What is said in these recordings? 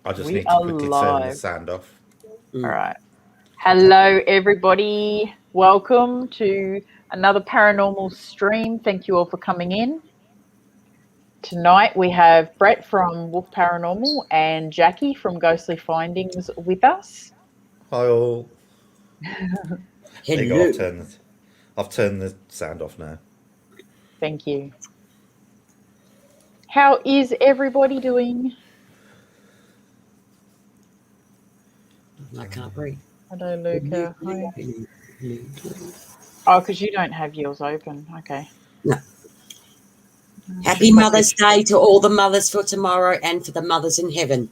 I just We need to are quickly turn the live. sound off. All right. Hello, everybody. Welcome to another paranormal stream. Thank you all for coming in. Tonight we have Brett from Wolf Paranormal and Jackie from Ghostly Findings with us. Hi all. There you go. Hello. I've turned the sound off now. Thank you. How is everybody doing? I can't breathe. Hello, Luca. Hi. Oh, because you don't have yours open. Okay. No. Happy Mother's Day to all the mothers for tomorrow and for the mothers in heaven.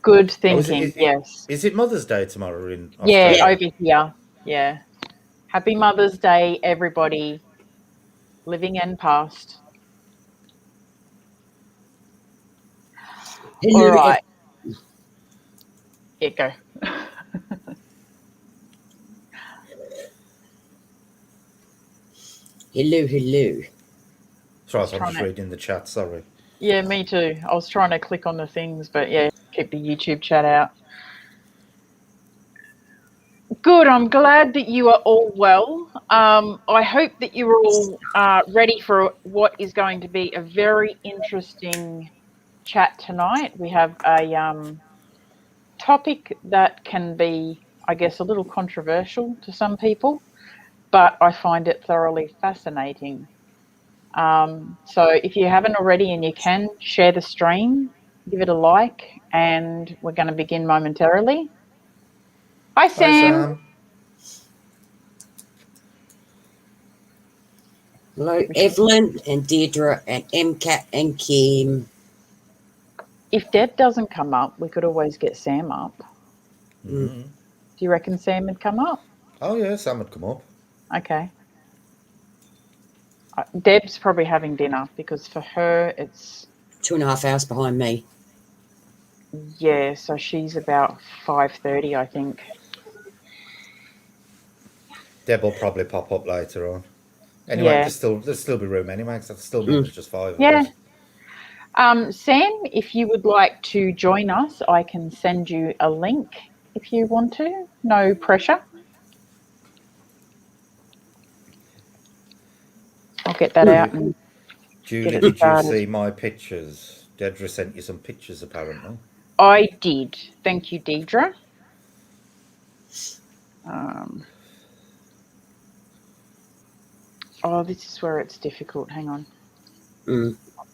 Good thinking, yes. Is it Mother's Day tomorrow in Yeah, Australia? over here. Yeah. Happy Mother's Day, everybody, living and past. Hello, All right. Yeah, go. hello. Sorry, I'm just reading the chat, sorry. Yeah, me too. I was trying to click on the things, but yeah, keep the YouTube chat out. Good. I'm glad that you are all well. I hope that you are all ready for what is going to be a very interesting chat tonight. We have a topic that can be, I guess, a little controversial to some people, but I find it thoroughly fascinating. So if you haven't already and you can, share the stream, give it a like, and we're going to begin momentarily. Hi, Sam. Hi, Sam. Hello, Evelyn and Deirdre and MCAT and Kim. If Deb doesn't come up, we could always get Sam up. Mm-hmm. Do you reckon Sam would come up? Oh, yeah, Sam would come up. Okay. Deb's probably having dinner because for her it's 2.5 hours behind me. Yeah, so she's about 5:30, I think. Deb will probably pop up later on. Anyway, Yeah. there'll still be room anyway, because that's still means just 5 of Yeah. us. Sam, if you would like to join us, I can send you a link if you want to. No pressure. I'll get that out and Julie, get it did started. you see my pictures? Deidre sent you some pictures, apparently. I did. Thank you, Deidre. Oh, this is where it's difficult. Hang on.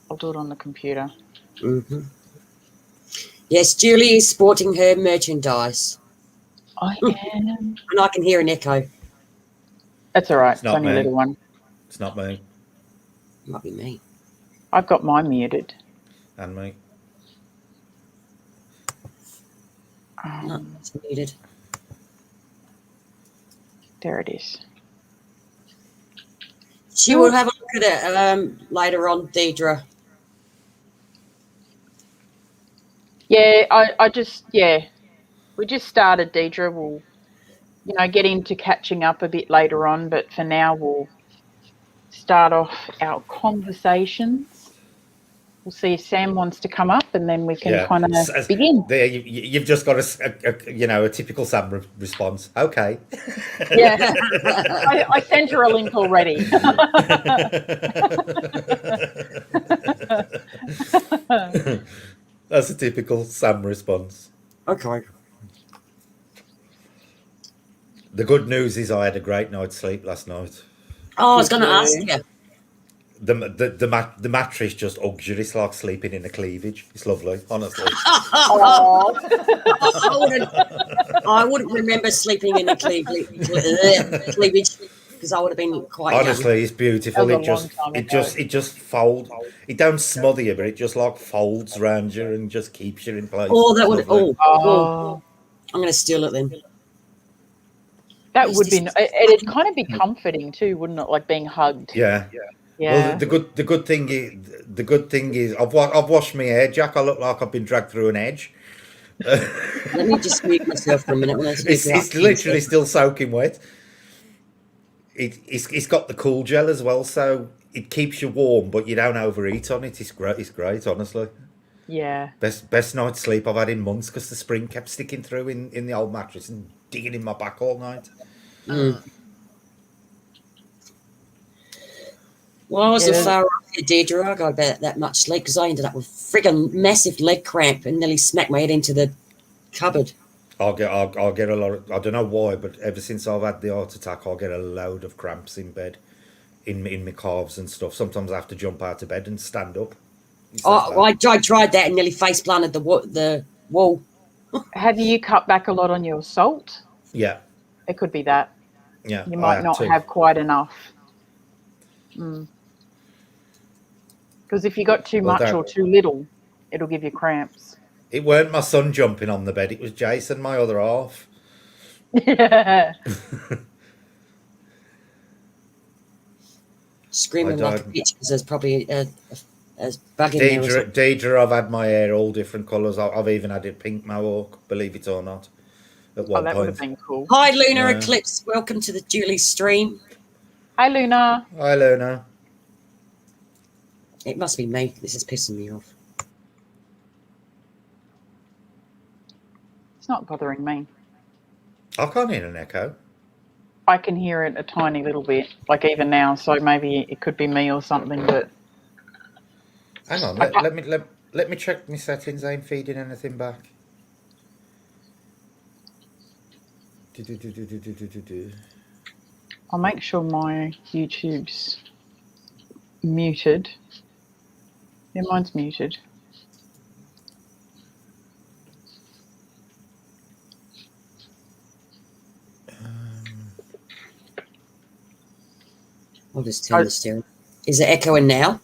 I'll do it on the computer. Mm-hmm. Yes, Julie is sporting her merchandise. I am. And I can hear an echo. That's all right. It's not only me. a little one. It's not me. Might be me. I've got mine muted. And me. No, it's muted. There it is. She will have a look at it later on, Deidre. Yeah, we just started, Deidre. We'll, get into catching up a bit later on, but for now we'll start off our conversations. We'll see if Sam wants to come up, and then we can kind of begin. There, you've just got a typical Sam response. Okay. Yeah, I sent her a link already. That's a typical Sam response. Okay. The good news is I had a great night's sleep last night. Oh, I was going to ask you. The mattress just hugs you. It's like sleeping in a cleavage. It's lovely, honestly. I wouldn't remember sleeping in a cleavage because I would have been quite honestly young. It's beautiful. It just folds. It don't smother you, but it just like folds around you and just keeps you in place. Oh, that would. Oh, I'm going to steal it then. That would be. It'd kind of be comforting too, wouldn't it? Like being hugged. Yeah. Well, the good thing is, I've washed my hair, Jack. I look like I've been dragged through an edge. Let me just mute myself for a minute. It's literally still soaking wet. It's got the cool gel as well, so it keeps you warm, but you don't overeat on it. It's great, honestly. Yeah. Best night's sleep I've had in months because the spring kept sticking through in the old mattress and digging in my back all night. Well, I wasn't Yeah. far off here, Deirdre. I got about that much sleep because I ended up with friggin' massive leg cramp and nearly smacked my head into the cupboard. I'll get a lot of, I don't know why, but ever since I've had the heart attack, I'll get a load of cramps in bed, in my calves and stuff. Sometimes I have to jump out of bed and stand up. It's that Oh, bad. I tried that and nearly face planted the wall. Have you cut back a lot on your salt? Yeah, It could be that. yeah, You I might had not to. have quite enough. Because if you got too Well, much that or too little, it'll give you cramps. it weren't my son jumping on the bed. It was Jason, my other half. Yeah. Screaming I like a don't. bitch because there's probably a bug in there or something. Deidre, I've had my hair all different colours. I've even had it pink mohawk, believe it or not, at Oh, one that would have point. been cool. Hi, Lunar Yeah. Eclipse. Welcome to the Julie stream. Hi, Luna. Hi, Luna. It must be me. This is pissing me off. It's not bothering me. I can't hear an echo. I can hear it a tiny little bit, like even now. So maybe it could be me or something. But Hang on, let me check my settings. I ain't feeding anything back. Do. I'll make sure my YouTube's muted. Yeah, mine's muted. I'll just turn the stereo. Is it echoing now?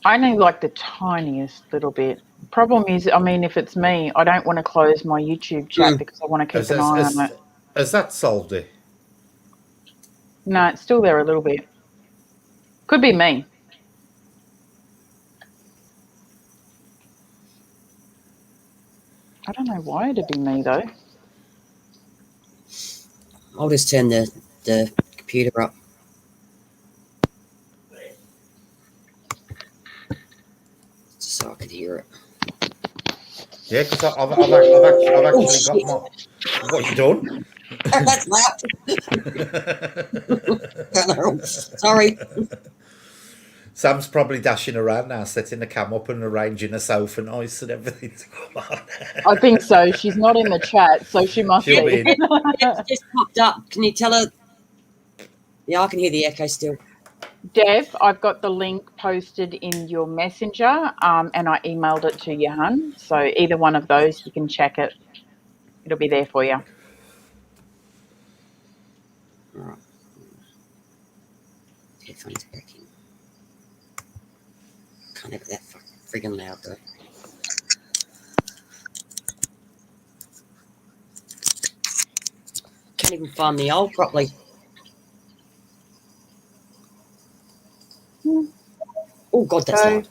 I need like the tiniest little bit. Problem is, I mean, if it's me, I don't want to close my YouTube chat because I want to keep an eye on it. Has that solved it? No, it's still there a little bit. Could be me. I don't know why it'd be me though. I'll just turn the computer up. So I could hear it. Yeah, because I've actually got shit. my. What you done? That's loud. Sorry. Sam's probably dashing around now, setting the cam up and arranging a sofa nice and everything to come on. I think so. She's not in the chat, so she must She'll be. be in. It's just popped up. Can you tell her? Yeah, I can hear the echo still. Dev, I've got the link posted in your messenger, and I emailed it to you, hun. So either one of those, you can check it. It'll be there for you. All right. Headphones back in. Can't have that fucking friggin' loud though. Can't even find the old properly. Oh God, that's So- loud.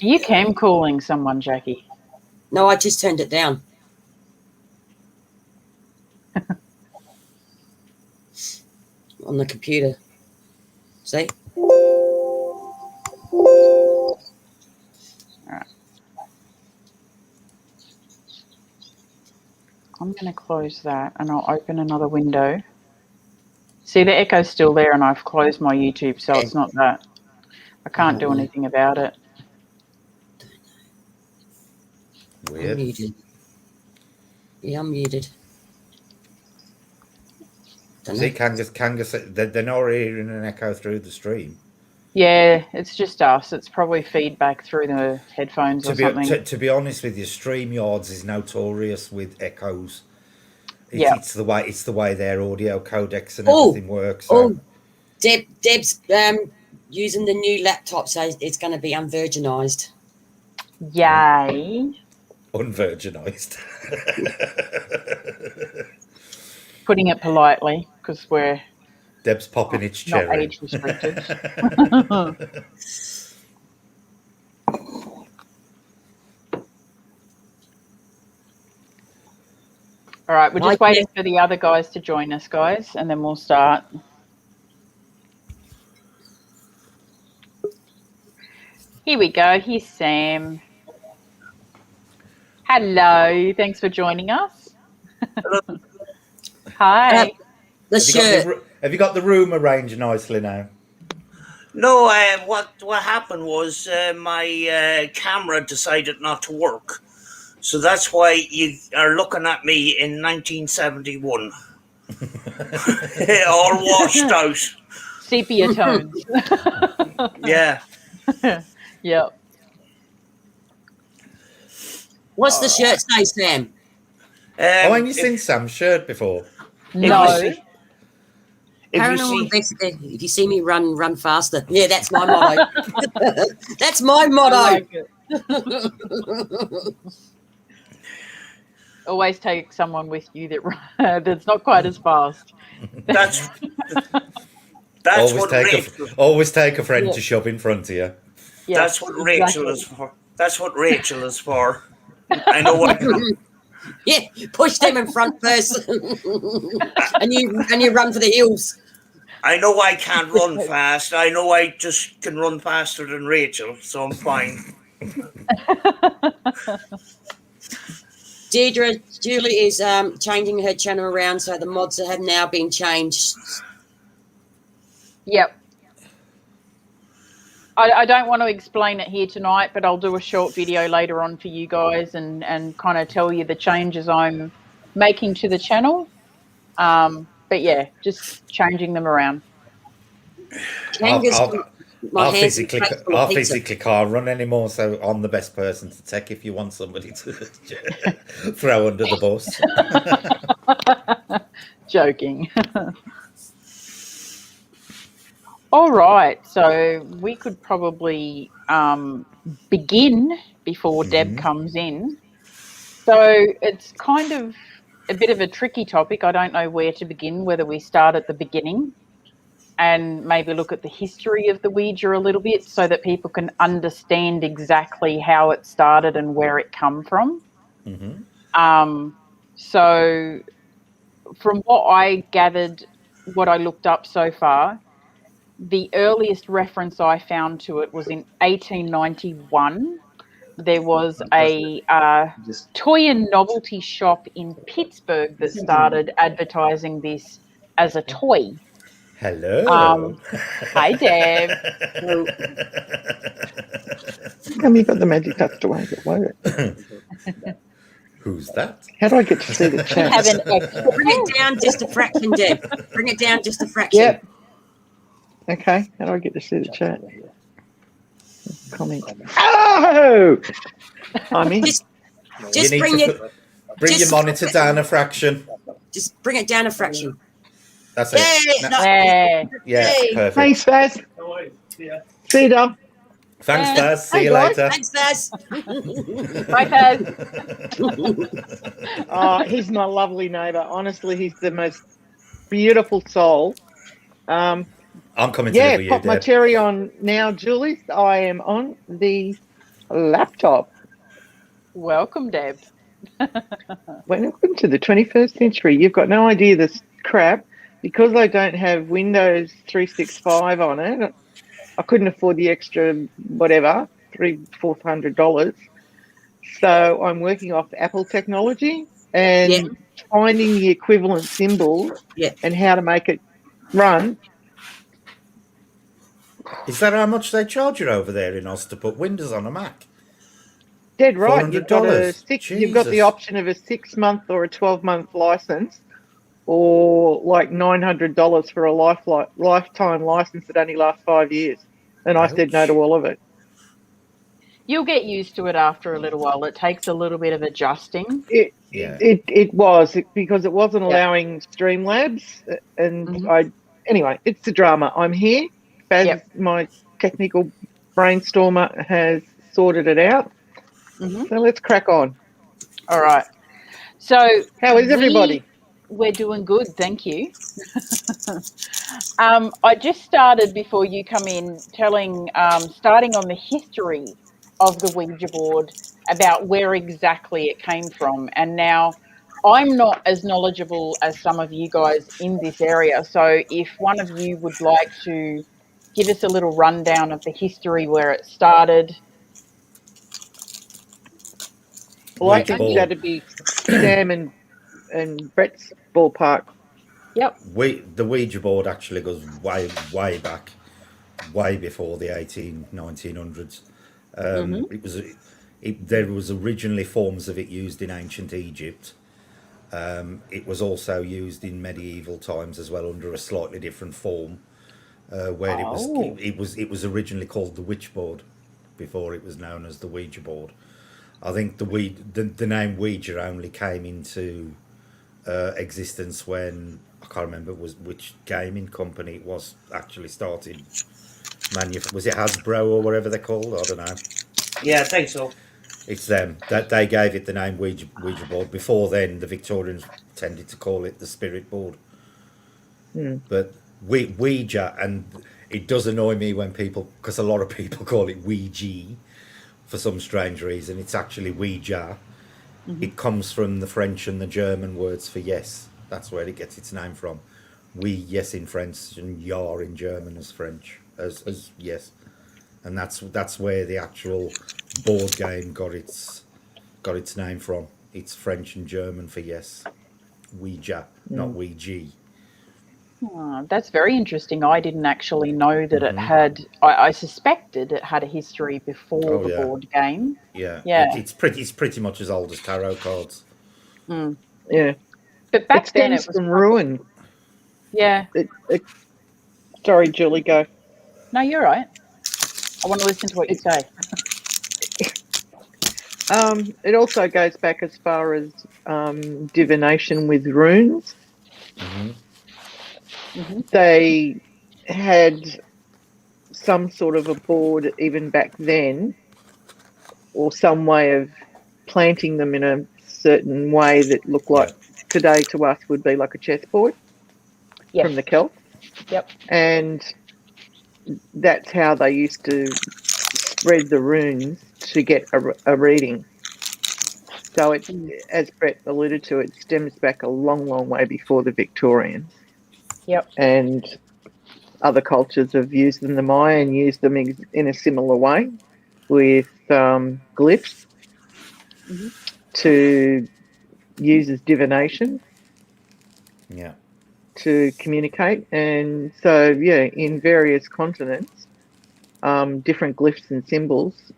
You cam calling someone, Jackie. No, I just turned it down. On the computer. See? I'm going to close that and I'll open another window. See, the echo's still there and I've closed my YouTube, so it's not that. I can't do anything about it. Weird. I'm muted. Yeah, I'm muted. See, Kangas, they're not hearing an echo through the stream. Yeah, it's just us. It's probably feedback through the headphones or something. To be honest with you, StreamYards is notorious with echoes. Yeah. It's the way their audio codecs and everything works. So. Oh, Deb's using the new laptop, so it's going to be unvirginized. Yay. Unvirginized. Putting it politely, because we're Deb's popping its not cherry. age restricted. All right, we're just My waiting for the other guys to join us, guys, and then we'll start. Here we go. Here's Sam. Hello. Thanks for joining us. Hi. The shirt. Have you got the room arranged nicely now? No, what happened was my camera decided not to work. So that's why you are looking at me in 1971. All washed out. Sepia tones. Yeah. Yep. What's the shirt say, Sam? Haven't you seen Sam's shirt before? No. Paranormal investigator. If you see me run, run faster. Yeah, that's my motto. That's my motto. I like it. Always take someone with you that's not quite as fast. That's always take a friend to shove in front of you. Yes, that's what Rachel is for. That's what Rachel is for. I know what. Yeah, push them in front first, and you run for the hills. I know I can't run fast. I know I just can run faster than Rachel, so I'm fine. Deirdre, Julie is changing her channel around, so the mods have now been changed. Yep. I don't want to explain it here tonight, but I'll do a short video later on for you guys and kind of tell you the changes I'm making to the channel. But yeah, just changing them around. I physically can't run anymore, so I'm the best person to take if you want somebody to throw under the bus. Joking. All right, so we could probably begin before Deb comes in. So it's kind of a bit of a tricky topic. I don't know where to begin, whether we start at the beginning and maybe look at the history of the Ouija a little bit so that people can understand exactly how it started and where it come from. So from what I gathered, what I looked up so far, the earliest reference I found to it was in 1891. There was a toy and novelty shop in Pittsburgh that started advertising this as a toy. Hello. Hi, Deb. How come you got the magic touch to wave it? Wave it. Who's that? How do I get to see the chat? Have an extra. Bring it down just a fraction, Deb. Bring it down just a fraction. Yep. Okay. How do I get to see the chat? Comment. Oh! I'm in. Just bring your monitor down a fraction. Just bring it down a fraction. That's it. Yeah, perfect. Thanks, Faz. See you, Dom. Thanks, Faz. See you guys. later. Thanks, Faz. Bye, Faz. Oh, he's my lovely neighbour. Honestly, he's the most beautiful soul. I'm coming to live with you, pop my Deb. cherry on now, Julie. I am on the laptop. Welcome, Deb. Welcome to the 21st century. You've got no idea this crap. Because I don't have Windows 365 on it, I couldn't afford the extra, whatever, $300-400. So I'm working off Apple technology and finding the equivalent symbols and how to make it run. Is that how much they charge you over there in Oz to put Windows on a Mac? Dead right. You've got the option of a 6-month or a 12-month license, or like $900 for a lifetime license that only lasts 5 years. And I said no to all of it. You'll get used to it after a little while. It takes a little bit of adjusting. It was because it wasn't allowing Streamlabs, and anyway, it's the drama. I'm here. Faz, my technical brainstormer, has sorted it out. So let's crack on. All right. So how is everybody? We're doing good, thank you. I just started before you come in starting on the history of the Ouija board, about where exactly it came from. And now I'm not as knowledgeable as some of you guys in this area. So if one of you would like to give us a little rundown of the history where it started. Well, I Ouija think board. that'd be Sam and Brett's ballpark. Yep. The Ouija board actually goes way back, way before the 1900s. There was originally forms of it used in ancient Egypt. It was also used in medieval times as well under a slightly different form, where it was originally called the witchboard before it was known as the Ouija board. I think the name Ouija only came into existence when I can't remember which gaming company it was actually started. Was it Hasbro or whatever they're called? I don't know. Yeah, I think so. It's them that they gave it the name Ouija board. Before then, the Victorians tended to call it the spirit board. But Ouija, and it does annoy me when people, because a lot of people call it Ouija for some strange reason. It's actually Ouija. It comes from the French and the German words for yes. That's where it gets its name from. Oui, yes in French, and ja in German as French, as yes. And that's where the actual board game got its name from. It's French and German for yes. Ouija, not Ouija. Oh, that's very interesting. I didn't actually know that it had. I suspected it had a history before the board game. Yeah. Yeah. It's pretty much as old as tarot cards. Yeah. But back it then it stems was from ruin. Yeah. Sorry, Julie, go. No, you're right. I want to listen to what you say. It also goes back as far as divination with runes. They had some sort of a board even back then, or some way of planting them in a certain way that looked like today to us would be like a chessboard from the Celts. Yep. And that's how they used to spread the runes to get a reading. So it, as Brett alluded to, it stems back a long, long way before the Victorians. Yep. And other cultures have used them. The Mayan used them in a similar way with glyphs to use as divination. Yeah. To communicate. And so, in various continents, different glyphs and symbols.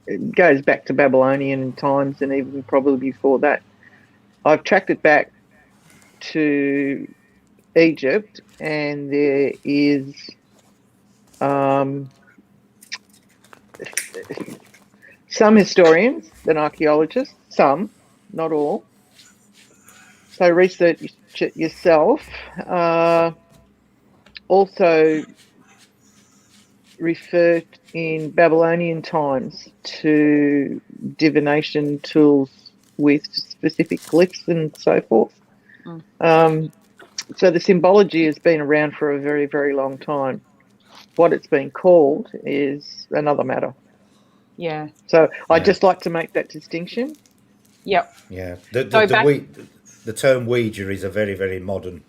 It goes back to Babylonian times and even probably before that. I've tracked it back to Egypt, and there is some historians and archaeologists, some, not all. So research it yourself. Also refer in Babylonian times to divination tools with specific glyphs and so forth. So the symbology has been around for a very, very long time. What it's been called is another matter. Yeah. So I'd just like to make that distinction. Yep. Yeah. The term Ouija is a very, very modern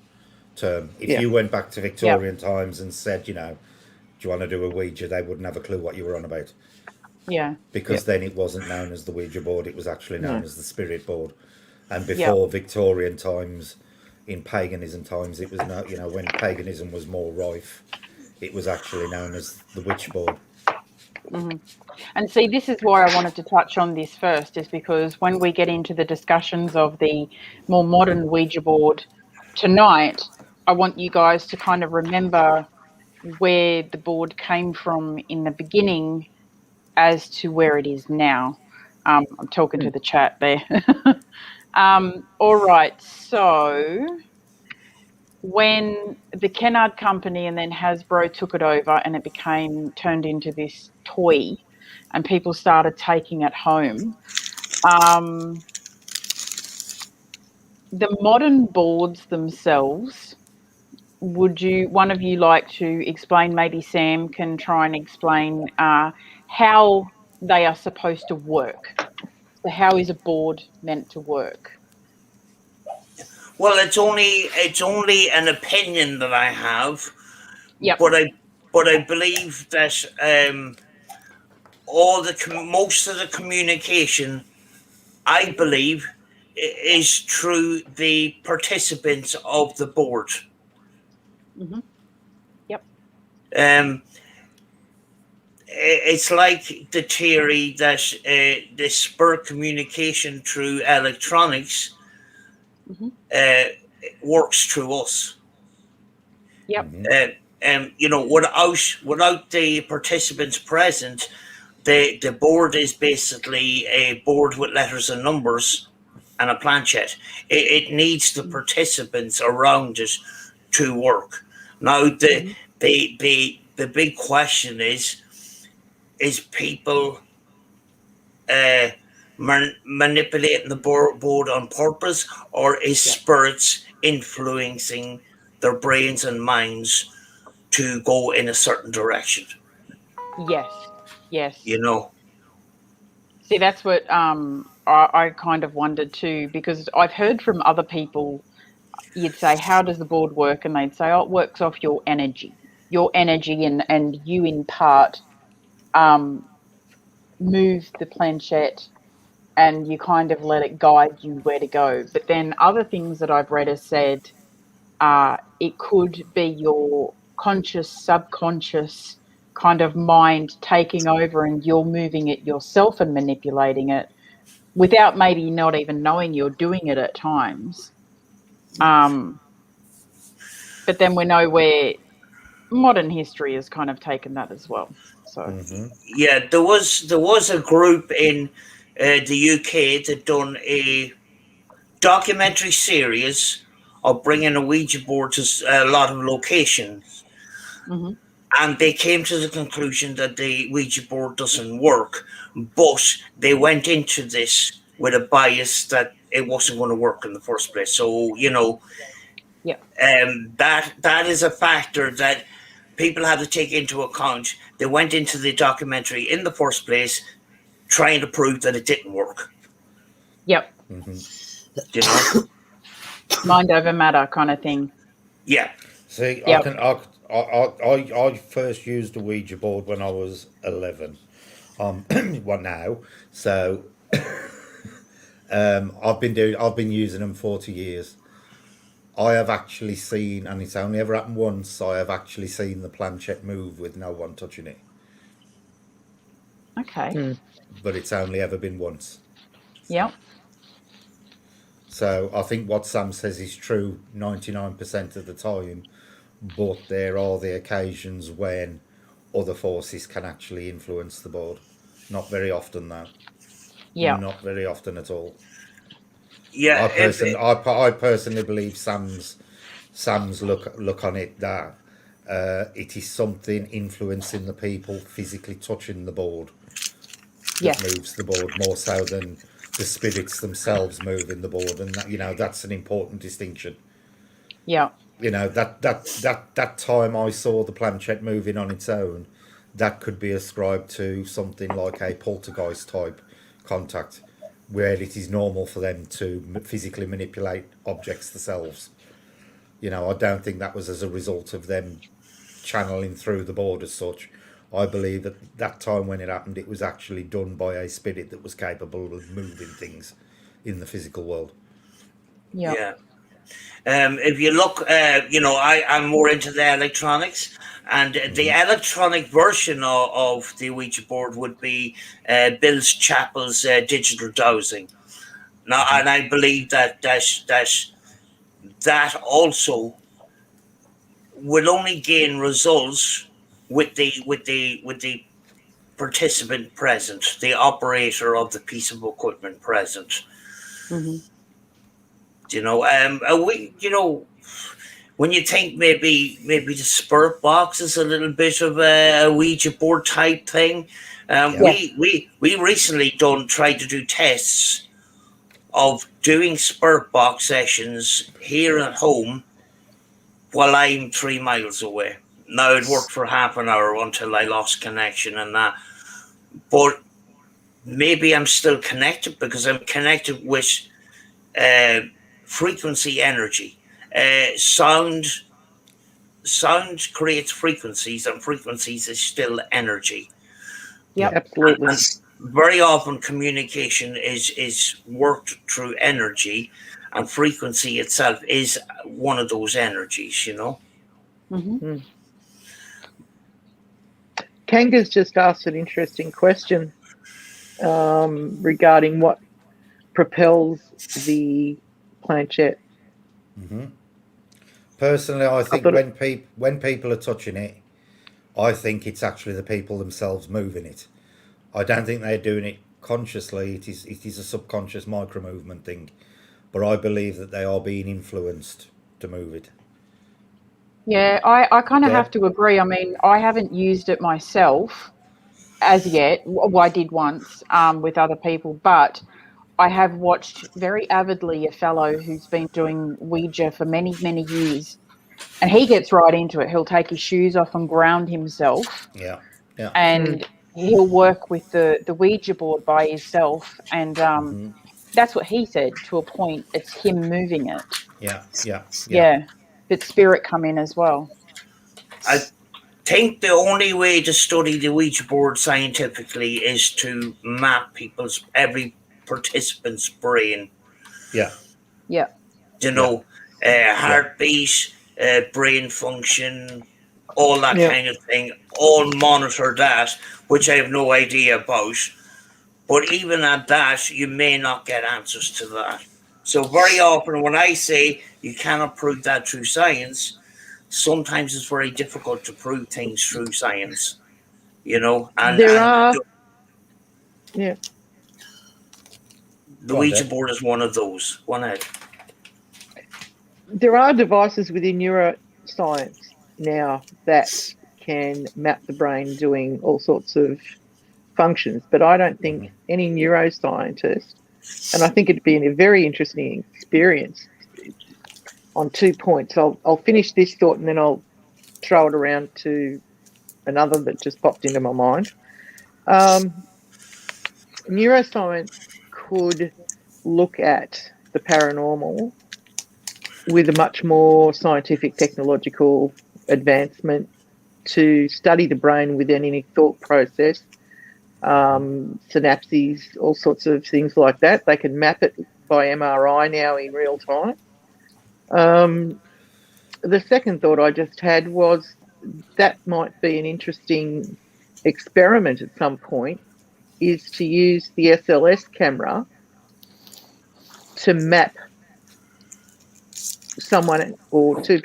term. If you went back to Victorian times and said, do you want to do a Ouija, they wouldn't have a clue what you were on about. Yeah. Because then it wasn't known as the Ouija board, it was actually known as the spirit board. And before Victorian times, in paganism times, it was when paganism was more rife, it was actually known as the witch board. And see, this is why I wanted to touch on this first, is because when we get into the discussions of the more modern Ouija board tonight, I want you guys to kind of remember where the board came from in the beginning as to where it is now. I'm talking to the chat there. All right, so when the Kennard Company and then Hasbro took it over and it turned into this toy and people started taking it home, the modern boards themselves, would one of you like to explain? Maybe Sam can try and explain how they are supposed to work. So how is a board meant to work? Well, it's only an opinion that I have. Yep. But I believe that most of the communication, I believe, is through the participants of the board. Mm-hmm. Yep. It's like the theory that the spirit communication through electronics works through us. Yep. Without the participants present, the board is basically a board with letters and numbers and a planchette. It needs the participants around it to work. Now the big question is people manipulating the board on purpose, or is spirits influencing their brains and minds to go in a certain direction? Yes. See, that's what I kind of wondered too, because I've heard from other people, you'd say, how does the board work? And they'd say, oh, it works off your energy, and you in part move the planchette and you kind of let it guide you where to go. But then other things that I've read have said it could be your conscious, subconscious kind of mind taking over, and you're moving it yourself and manipulating it without maybe not even knowing you're doing it at times. But then we know where modern history has kind of taken that as well. So yeah, there was a group in the UK that done a documentary series of bringing a Ouija board to a lot of locations. And they came to the conclusion that the Ouija board doesn't work, but they went into this with a bias that it wasn't going to work in the first place. So, that is a factor that people have to take into account. They went into the documentary in the first place trying to prove that it didn't work. Yep. Mind over matter kind of thing. Yeah. See, Yep. I first used a Ouija board when I was 11. What now? So I've been using them 40 years. I have actually seen, and it's only ever happened once, I have actually seen the planchette move with no one touching it. Okay. But it's only ever been once. Yep. So I think what Sam says is true 99% of the time, but there are the occasions when other forces can actually influence the board. Not very often, though. Yeah. Not very often at all. Yeah. I personally believe Sam's look on it that it is something influencing the people physically touching the board that moves the board more so than the spirits themselves moving the board, and that's an important distinction. Yeah. That time I saw the planchette moving on its own, that could be ascribed to something like a poltergeist type contact, where it is normal for them to physically manipulate objects themselves. I don't think that was as a result of them channeling through the board as such. I believe that that time when it happened, it was actually done by a spirit that was capable of moving things in the physical world. Yeah. If you look, I'm more into the electronics, and the electronic version of the Ouija board would be Bill's Chapel's digital dowsing. Now, and I believe that also will only gain results with the participant present, the operator of the piece of equipment present. When you think maybe the spirit box is a little bit of a Ouija board type thing, we recently tried to do tests of doing spirit box sessions here at home while I'm 3 miles away. Now, it worked for half an hour until I lost connection and that, but maybe I'm still connected because I'm connected with frequency energy. Sound creates frequencies, and frequencies is still energy. Yep. Absolutely. And very often communication is worked through energy, and frequency itself is one of those energies, you know. Mm-hmm. Kanga's just asked an interesting question regarding what propels the planchette. Mm-hmm. Personally, I think when people are touching it, I think it's actually the people themselves moving it. I don't think they're doing it consciously. It is a subconscious micro movement thing, but I believe that they are being influenced to move it. Yeah, I kind of have to agree. I mean, I haven't used it myself as yet. Well, I did once with other people, but I have watched very avidly a fellow who's been doing Ouija for many, many years, and he gets right into it. He'll take his shoes off and ground himself. Yeah, yeah. And he'll work with the Ouija board by himself, and that's what he said. To a point, it's him moving it. Yeah. But spirit come in as well. I think the only way to study the Ouija board scientifically is to map every participant's brain. Yeah. Yeah. You know, heartbeat, brain function, all that kind of thing. All monitor that, which I have no idea about. But even at that, you may not get answers to that. So very often when I say you cannot prove that through science, sometimes it's very difficult to prove things through science, you know. And the Ouija board is one of those. One ahead. There are devices within neuroscience now that can map the brain doing all sorts of functions, but I don't think any neuroscientist, and I think it'd be a very interesting experience on 2 points. I'll finish this thought and then I'll throw it around to another that just popped into my mind. Neuroscience could look at the paranormal with a much more scientific technological advancement to study the brain within any thought process, synapses, all sorts of things like that. They can map it by MRI now in real time. The second thought I just had was that might be an interesting experiment at some point, is to use the SLS camera to map someone or two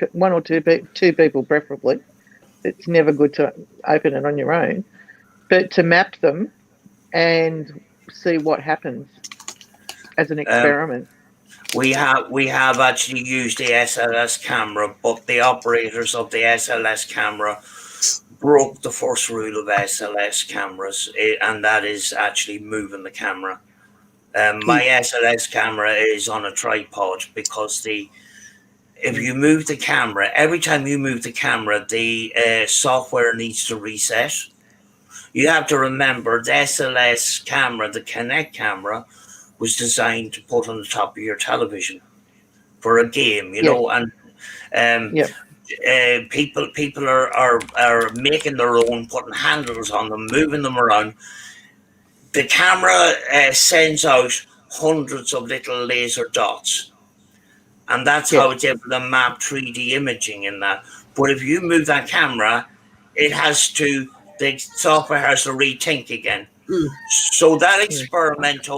people preferably. It's never good to open it on your own, but to map them and see what happens as an experiment. We have actually used the SLS camera, but the operators of the SLS camera broke the first rule of SLS cameras, and that is actually moving the camera. My SLS camera is on a tripod because if you move the camera, every time you move the camera, the software needs to reset. You have to remember the SLS camera, the Kinect camera, was designed to put on the top of your television for a game, you know, and people are making their own, putting handles on them, moving them around. The camera sends out hundreds of little laser dots, and that's how it's able to map 3D imaging in that. But if you move that camera, the software has to rethink again. So that experiment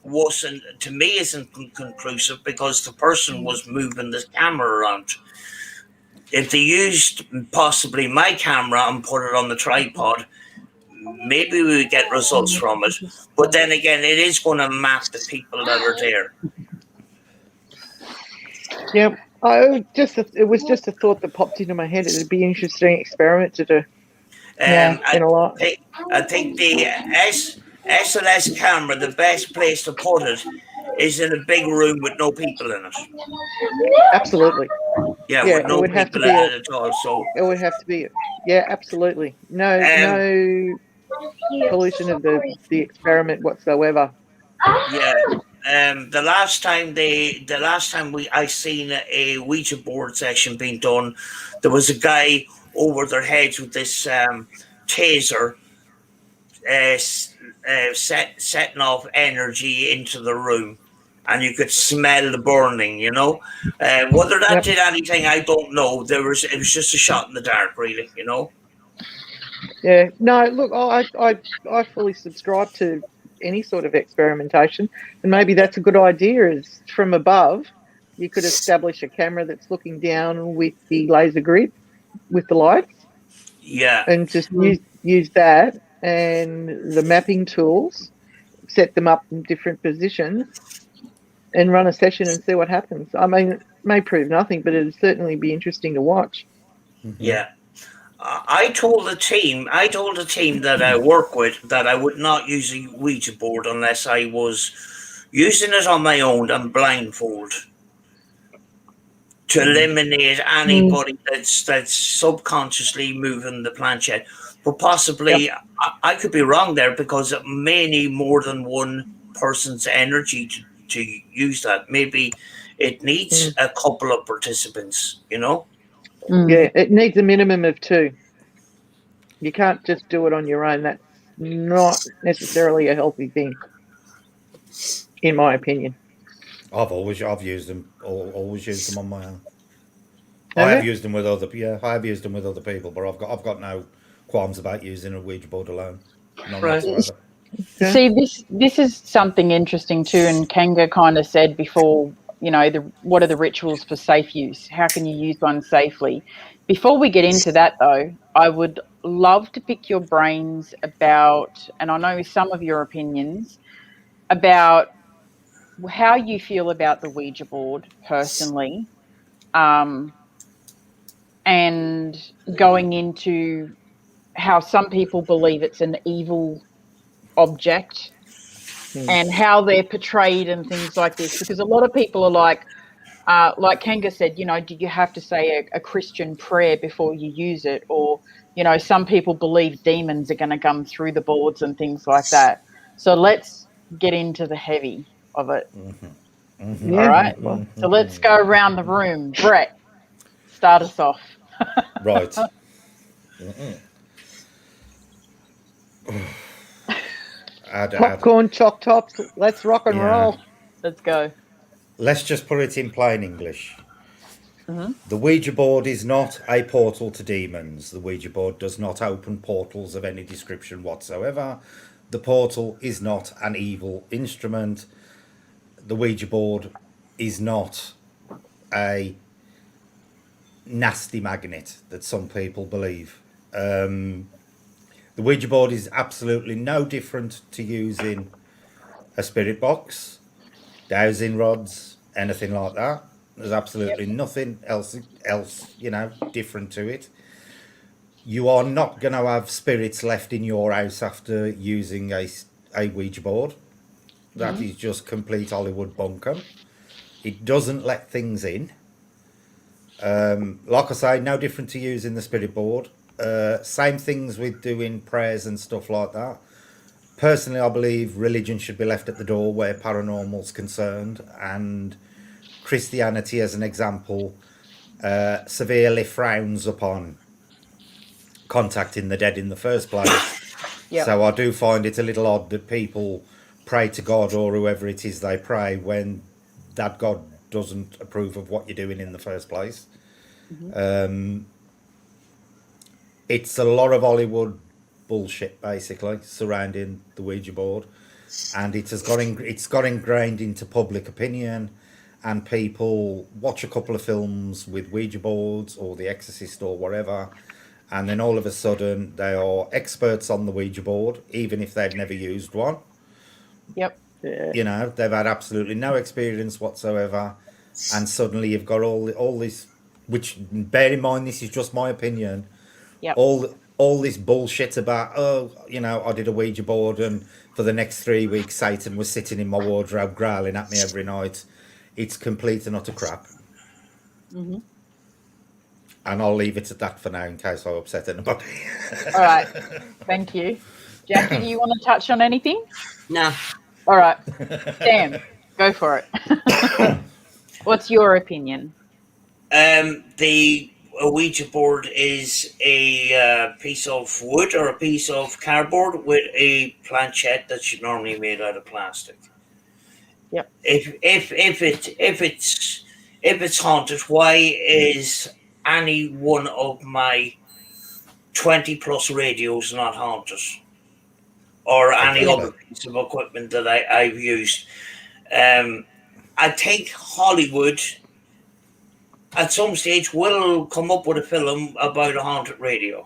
wasn't, to me, isn't conclusive because the person was moving the camera around. If they used possibly my camera and put it on the tripod, maybe we would get results from it. But then again, it is going to map the people that are there. Yeah, it was just a thought that popped into my head. It'd be an interesting experiment to do. I think the SLS camera, the best place to put it is in a big room with no people in it. Absolutely. Yeah, with no people in it at all. So it would have to be it. Yeah, absolutely. No pollution of the experiment whatsoever. Yeah. the last time I seen a Ouija board session being done, there was a guy over their heads with this taser, setting off energy into the room, and you could smell the burning. You know, whether that did anything, I don't know. It was just a shot in the dark, really. You know. Yeah. No, look, I fully subscribe to any sort of experimentation, and maybe that's a good idea. Is from above, you could establish a camera that's looking down with the laser grid, with the lights, Yeah. and just use that and the mapping tools, set them up in different positions, and run a session and see what happens. I mean, it may prove nothing, but it'd certainly be interesting to watch. Yeah. I told the team that I work with that I would not use a Ouija board unless I was using it on my own and blindfold to eliminate anybody that's subconsciously moving the planchette. But possibly I could be wrong there, because it may need more than one person's energy to use that. Maybe it needs a couple of participants, you know? Yeah, it needs a minimum of 2. You can't just do it on your own. That's not necessarily a healthy thing, in my opinion. I've used them. Always used them on my own. Have I have you? used them with other people, but I've got no qualms about using a Ouija board alone. None whatsoever. Yeah. See, this is something interesting too, and Kanga kind of said before, you know, what are the rituals for safe use? How can you use one safely? Before we get into that, though, I would love to pick your brains about, and I know some of your opinions, about how you feel about the Ouija board personally, and going into how some people believe it's an evil object and how they're portrayed and things like this, because a lot of people are like Kanga said, you know, do you have to say a Christian prayer before you use it? Or, you know, some people believe demons are going to come through the boards and things like that. So let's get into the heavy of it. Yeah. All right. So let's go around the room. Brett, start us off. Right. Popcorn, chalk tops. Let's rock and roll. Let's go. Let's just put it in plain English. The Ouija board is not a portal to demons. The Ouija board does not open portals of any description whatsoever. The portal is not an evil instrument. The Ouija board is not a nasty magnet that some people believe. The Ouija board is absolutely no different to using a spirit box, dowsing rods, anything like that. There's absolutely nothing else, you know, different to it. You are not going to have spirits left in your house after using a Ouija board. That is just complete Hollywood bunkum. It doesn't let things in. Like I say, no different to using the spirit board. Same things with doing prayers and stuff like that. Personally, I believe religion should be left at the door where paranormal's concerned, and Christianity, as an example, severely frowns upon contacting the dead in the first place. So I do find it a little odd that people pray to God or whoever it is they pray when that God doesn't approve of what you're doing in the first place. It's a lot of Hollywood bullshit basically surrounding the Ouija board, and it's got ingrained into public opinion, and people watch a couple of films with Ouija boards or The Exorcist or whatever, and then all of a sudden they are experts on the Ouija board even if they've never used one. You know, they've had absolutely no experience whatsoever, and suddenly you've got all this, which, bear in mind, this is just my opinion. All this bullshit about, oh, you know, I did a Ouija board and for the next 3 weeks Satan was sitting in my wardrobe growling at me every night. It's complete and utter crap. And I'll leave it at that for now in case I upset anybody. All right. Thank you. Jackie, do you want to touch on anything? No. All right. Sam. Go for it. What's your opinion? The Ouija board is a piece of wood or a piece of cardboard with a planchette that's normally made out of plastic. Yep. If it's haunted, why is any one of my 20+ radios not haunted, or any other piece of equipment that I've used? I think Hollywood at some stage will come up with a film about a haunted radio.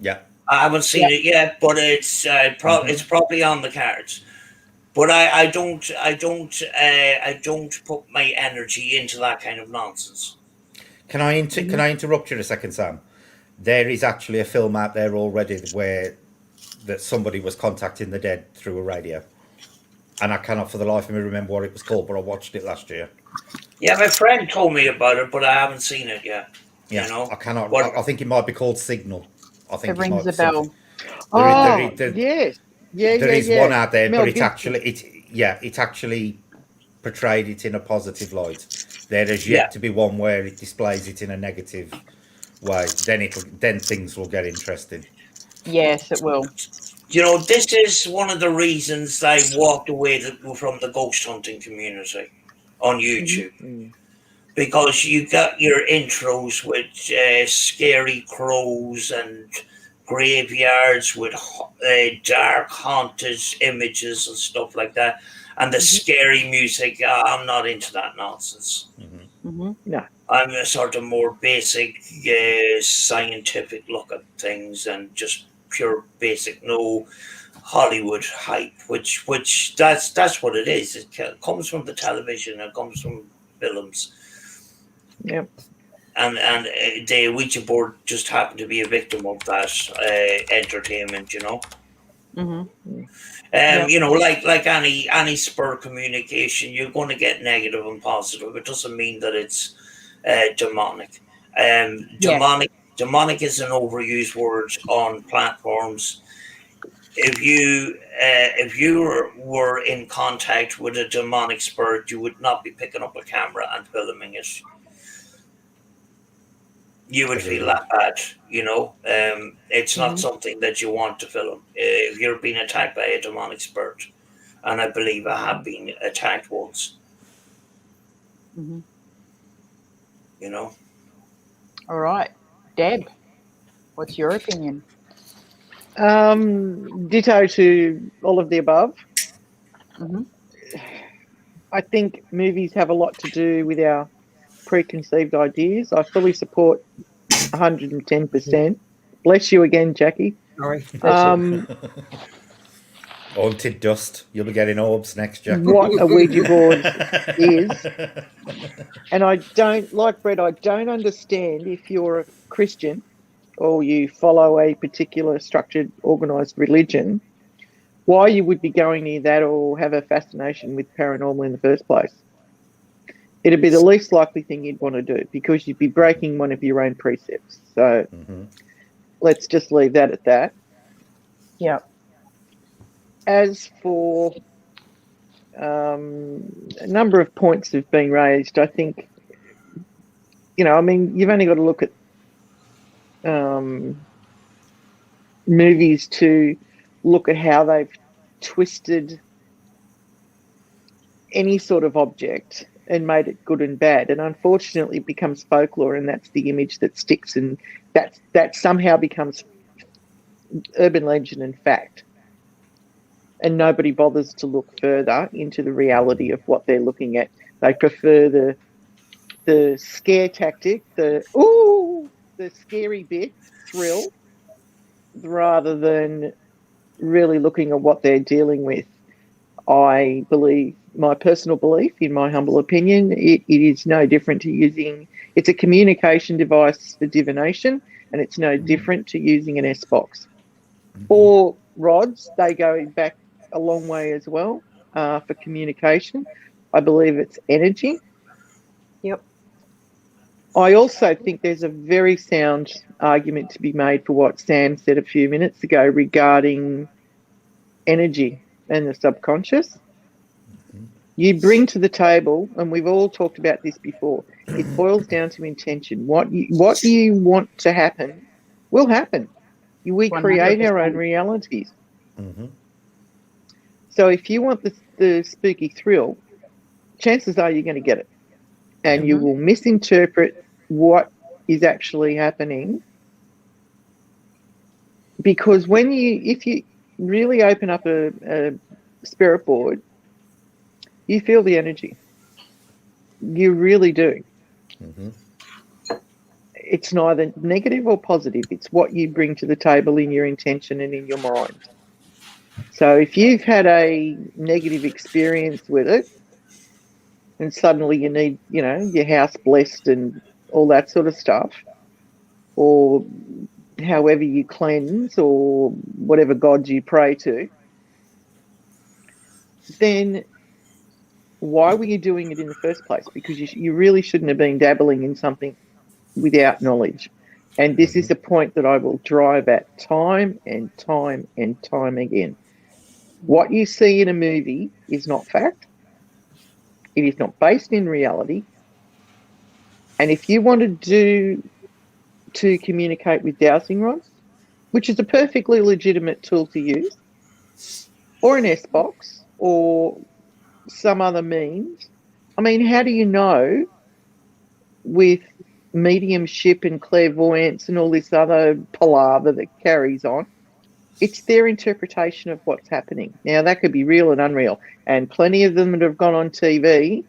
Yeah. I haven't seen it yet, but it's it's probably on the cards. But I don't put my energy into that kind of nonsense. Can I interrupt you a second, Sam? There is actually a film out there already where that somebody was contacting the dead through a radio, and I cannot for the life of me remember what it was called, but I watched it last year. Yeah, my friend told me about it, but I haven't seen it yet. Yeah, you know? I cannot. But I think it might be called Signal. I think It rings a bell. Yes. There is one out there, Mel but it's Gibson. it actually portrayed it in a positive light. There is yet to be one where it displays it in a negative way. Then things will get interesting. Yes, it will. You know, this is one of the reasons I walked away from the ghost hunting community on YouTube. Because you got your intros with scary crows and graveyards with dark haunted images and stuff like that, and the scary music. I'm not into that nonsense. No. I'm a sort of more basic scientific look at things and just pure basic, no Hollywood hype, which that's what it is. It comes from the television, it comes from films. Yep. And the Ouija board just happened to be a victim of that entertainment, you know. You know, like any spur communication, you're going to get negative and positive. It doesn't mean that it's demonic. Demonic is an overused word on platforms. If you were in contact with a demonic spirit, you would not be picking up a camera and filming it. You would feel that bad, you know. It's not something that you want to film. If you're being attacked by a demonic spirit, and I believe I have been attacked once. You know. All right, Deb, what's your opinion? Ditto to all of the above. I think movies have a lot to do with our preconceived ideas. I fully support 110%. Bless you again, Jackie. Sorry. Haunted dust. You'll be getting orbs next year. What a Ouija board is. And I don't, like Brett, I don't understand if you're a Christian or you follow a particular structured, organised religion, why you would be going near that or have a fascination with paranormal in the first place. It'd be the least likely thing you'd want to do because you'd be breaking one of your own precepts. So let's just leave that at that. Yeah. As for a number of points have been raised, I think, you know, I mean, you've only got to look at movies to look at how they've twisted any sort of object and made it good and bad, and unfortunately it becomes folklore, and that's the image that sticks, and that somehow becomes urban legend and fact, and nobody bothers to look further into the reality of what they're looking at. They prefer the scare tactic, the scary bit, thrill, rather than really looking at what they're dealing with. I believe, my personal belief, in my humble opinion, it is no different to using, it's a communication device for divination, and it's no different to using an S-box. Or rods, they go back a long way as well for communication. I believe it's energy. Yep. I also think there's a very sound argument to be made for what Sam said a few minutes ago regarding energy and the subconscious. you bring to the table, and we've all talked about this before, it boils down to intention. What you want to happen will happen. We create our own 100%. realities. Mm-hmm. So if you want the spooky thrill, chances are you're going to get it. And you will misinterpret what is actually happening. Because if you really open up a spirit board, you feel the energy. You really do. Mm-hmm. It's neither negative or positive. It's what you bring to the table in your intention and in your mind. So if you've had a negative experience with it, and suddenly you need, your house blessed and all that sort of stuff, or however you cleanse or whatever gods you pray to, then why were you doing it in the first place? Because you really shouldn't have been dabbling in something without knowledge. And this is a point that I will drive at time and time and time again. What you see in a movie is not fact. It is not based in reality. And if you wanted to communicate with dowsing rods, which is a perfectly legitimate tool to use, or an S box, or some other means, I mean, how do you know with mediumship and clairvoyance and all this other palaver that carries on? It's their interpretation of what's happening. Now, that could be real and unreal, and plenty of them that have gone on TV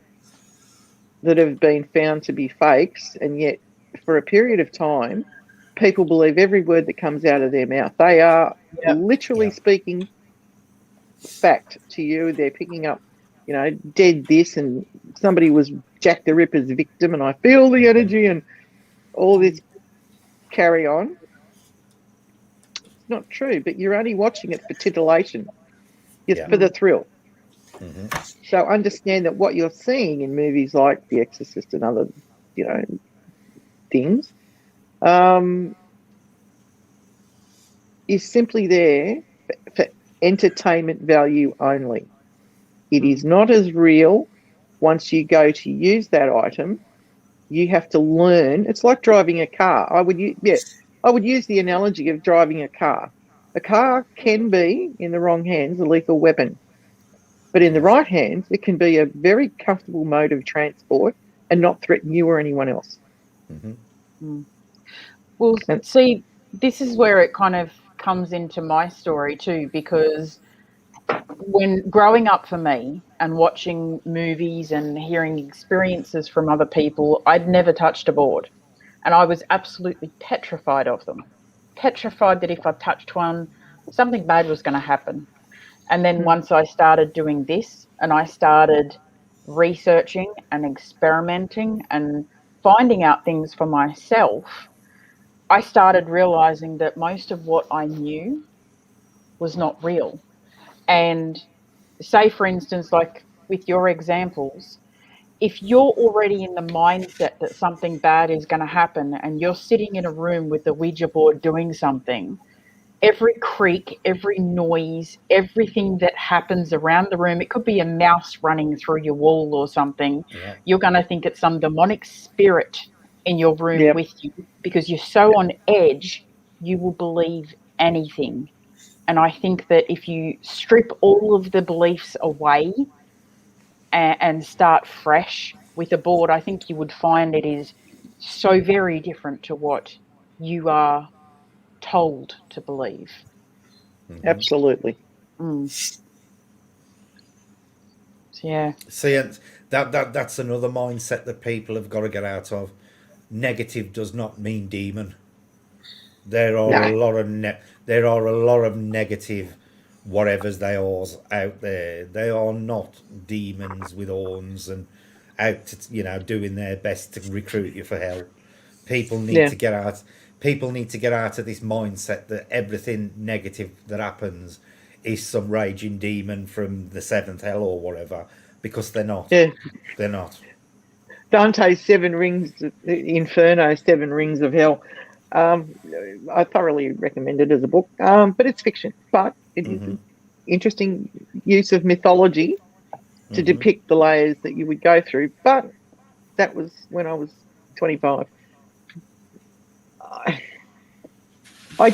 that have been found to be fakes, and yet for a period of time, people believe every word that comes out of their mouth. They are literally speaking fact to you. They're picking up, dead this, and somebody was Jack the Ripper's victim, and I feel the energy and all this carry on. It's not true, but you're only watching it for titillation, for the thrill. Mm-hmm. So understand that what you're seeing in movies like The Exorcist and other, things, is simply there for entertainment value only. It is not as real. Once you go to use that item, you have to learn. It's like driving a car. I would use the analogy of driving a car. A car can be, in the wrong hands, a lethal weapon. But in the right hands, it can be a very comfortable mode of transport and not threaten you or anyone else. Mm-hmm. Well, see, this is where it kind of comes into my story too, because when growing up for me and watching movies and hearing experiences from other people, I'd never touched a board. And I was absolutely petrified of them. Petrified that if I touched one, something bad was going to happen. And then once I started doing this and I started researching and experimenting and finding out things for myself, I started realizing that most of what I knew was not real. And say, for instance, like with your examples, if you're already in the mindset that something bad is going to happen and you're sitting in a room with the Ouija board doing something, every creak, every noise, everything that happens around the room, it could be a mouse running through your wall or something, you're going to think it's some demonic spirit in your room with you, because you're so on edge, you will believe anything. And I think that if you strip all of the beliefs away and start fresh with a board, I think you would find it is so very different to what you are told to believe. Mm-hmm. Absolutely. So, yeah. See, that's another mindset that people have got to get out of. Negative does not mean demon. There are a lot of negative whatevers they are out there. They are not demons with horns and out to, doing their best to recruit you for hell. People need to get out. People need to get out of this mindset that everything negative that happens is some raging demon from the seventh hell or whatever, because they're not. Yeah. They're not. Dante's Seven Rings, Inferno, Seven Rings of Hell. I thoroughly recommend it as a book, but it's fiction. But it is an interesting use of mythology to depict the layers that you would go through. But that was when I was 25. I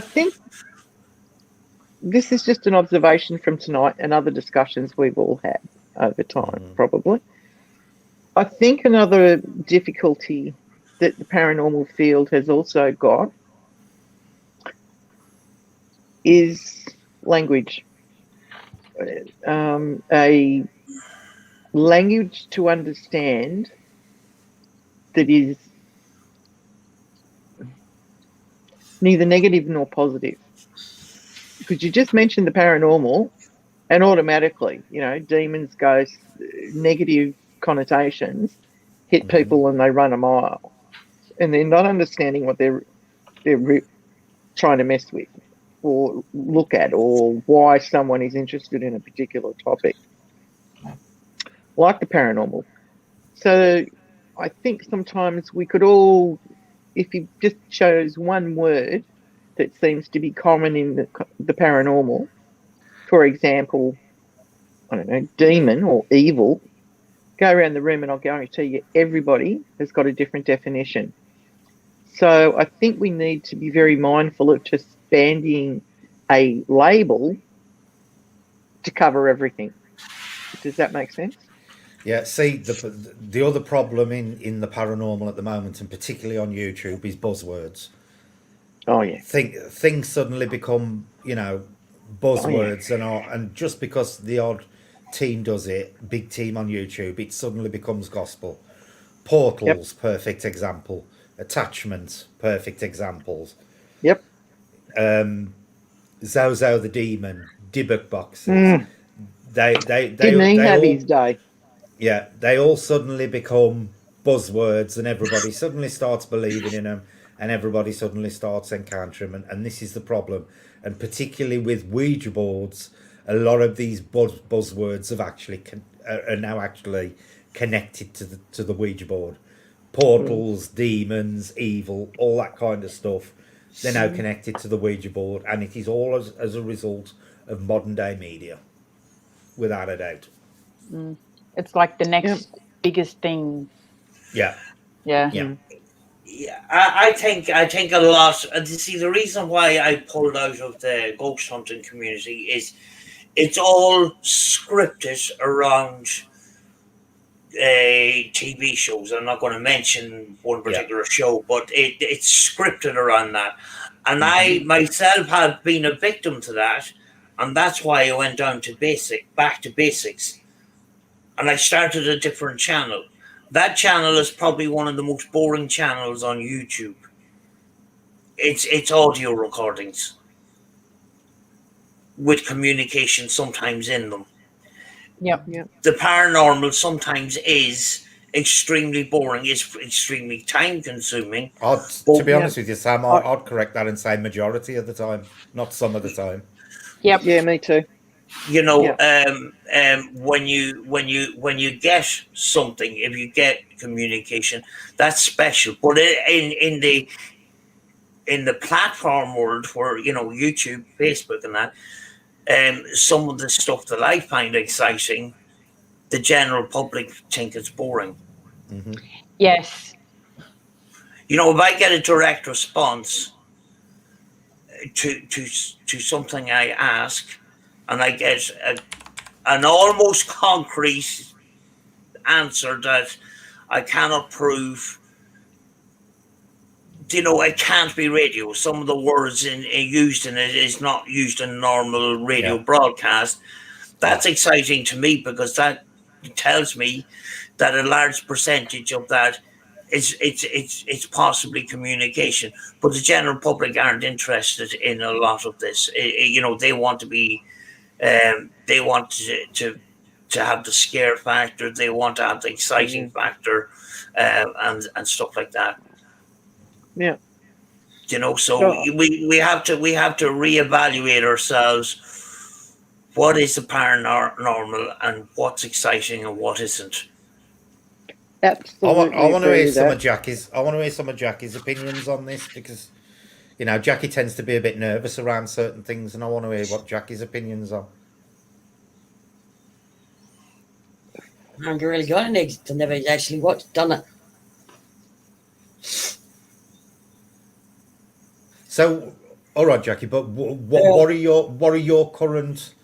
think this is just an observation from tonight and other discussions we've all had over time, probably. I think another difficulty that the paranormal field has also got is language. A language to understand that is neither negative nor positive. Because you just mentioned the paranormal, and automatically, demons, ghosts, negative connotations hit people and they run a mile. And they're not understanding what they're trying to mess with or look at, or why someone is interested in a particular topic, like the paranormal. So I think sometimes we could all, if you just chose one word that seems to be common in the paranormal, for example, I don't know, demon or evil, go around the room and I'll guarantee you everybody has got a different definition. So I think we need to be very mindful of just banding a label to cover everything. Does that make sense? Yeah, see, the other problem in the paranormal at the moment, and particularly on YouTube, is buzzwords. Oh, yeah. Things suddenly become, buzzwords, and just because the odd team does it, big team on YouTube, it suddenly becomes gospel. Portals, perfect example. Attachments, perfect examples. Yep. Zozo the Demon, Dybbuk boxes. They have his day. Yeah, they all suddenly become buzzwords, and everybody suddenly starts believing in them, and everybody suddenly starts encountering them, and this is the problem. And particularly with Ouija boards, a lot of these buzzwords have are now actually connected to the Ouija board. Portals, demons, evil, all that kind of stuff. They're now connected to the Ouija board, and it is all as a result of modern day media, without a doubt. It's like the next biggest thing. Yeah. Yeah, I think a lot. See, the reason why I pulled out of the ghost hunting community is it's all scripted around TV shows. I'm not going to mention one particular show, but it's scripted around that. And I myself have been a victim to that, and that's why I went back to basics, and I started a different channel. That channel is probably one of the most boring channels on YouTube. It's audio recordings with communication sometimes in them. Yep. The paranormal sometimes is extremely boring, is extremely time consuming. To be honest with you, Sam, I'd correct that and say majority of the time, not some of the time. Yep. Yeah, me too. When you get something, if you get communication, that's special. But in the platform world, where YouTube, Facebook, and that, some of the stuff that I find exciting, the general public think it's boring. Yes. If I get a direct response to something I ask, and I get an almost concrete answer that I cannot prove, it can't be radio. Some of the words used in it is not used in normal radio broadcast. That's exciting to me, because that tells me that a large percentage of that it's possibly communication. But the general public aren't interested in a lot of this. They want to be, they want to have the scare factor. They want to have the exciting factor, and stuff like that. Yeah. So we have to reevaluate ourselves. What is the paranormal, and what's exciting, and what isn't? Absolutely. I want to hear some of Jackie's opinions on this, because Jackie tends to be a bit nervous around certain things, and I want to hear what Jackie's opinions are. I haven't really got any. I've never actually done it. So, all right, Jackie. But what are your current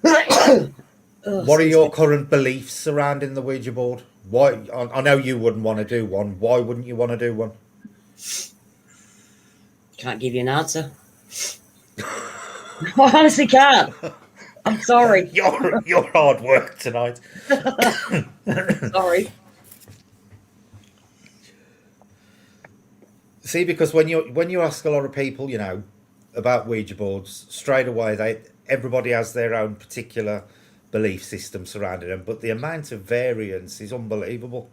what are your current beliefs surrounding the Ouija board? Why? I know you wouldn't want to do one. Why wouldn't you want to do one? Can't give you an answer. I honestly can't. I'm sorry. Your hard work tonight. Sorry. See, because when you ask a lot of people, about Ouija boards, straight away everybody has their own particular belief system surrounding them, but the amount of variance is unbelievable.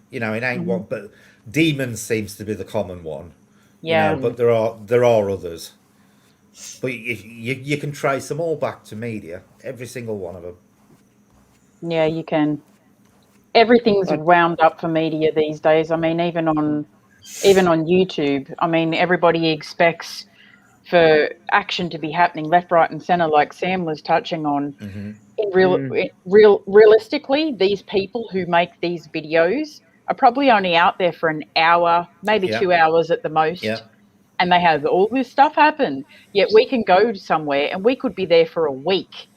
It ain't one, but demons seems to be the common one. Yeah. But there are others. But you can trace them all back to media, every single one of them. Yeah, you can. Everything's wound up for media these days. I mean, even on YouTube, I mean, everybody expects for action to be happening left, right, and centre, like Sam was touching on. Realistically, these people who make these videos are probably only out there for an hour, maybe 2 hours at the most. Yeah. And they have all this stuff happen. Yet we can go somewhere and we could be there for a week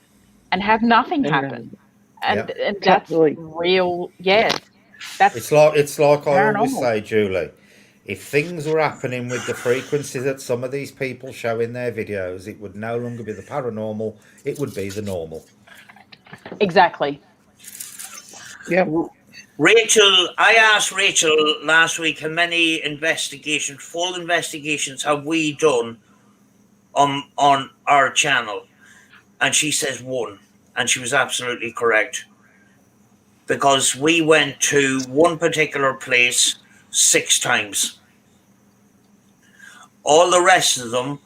and have nothing happen. And that's real. Yeah. It's like I always paranormal. say, Julie. If things were happening with the frequency that some of these people show in their videos, it would no longer be the paranormal. It would be the normal. Exactly. Yeah. Rachel, I asked Rachel last week how many full investigations have we done on our channel, and she says 1, and she was absolutely correct, because we went to one particular place 6 times. All the rest of them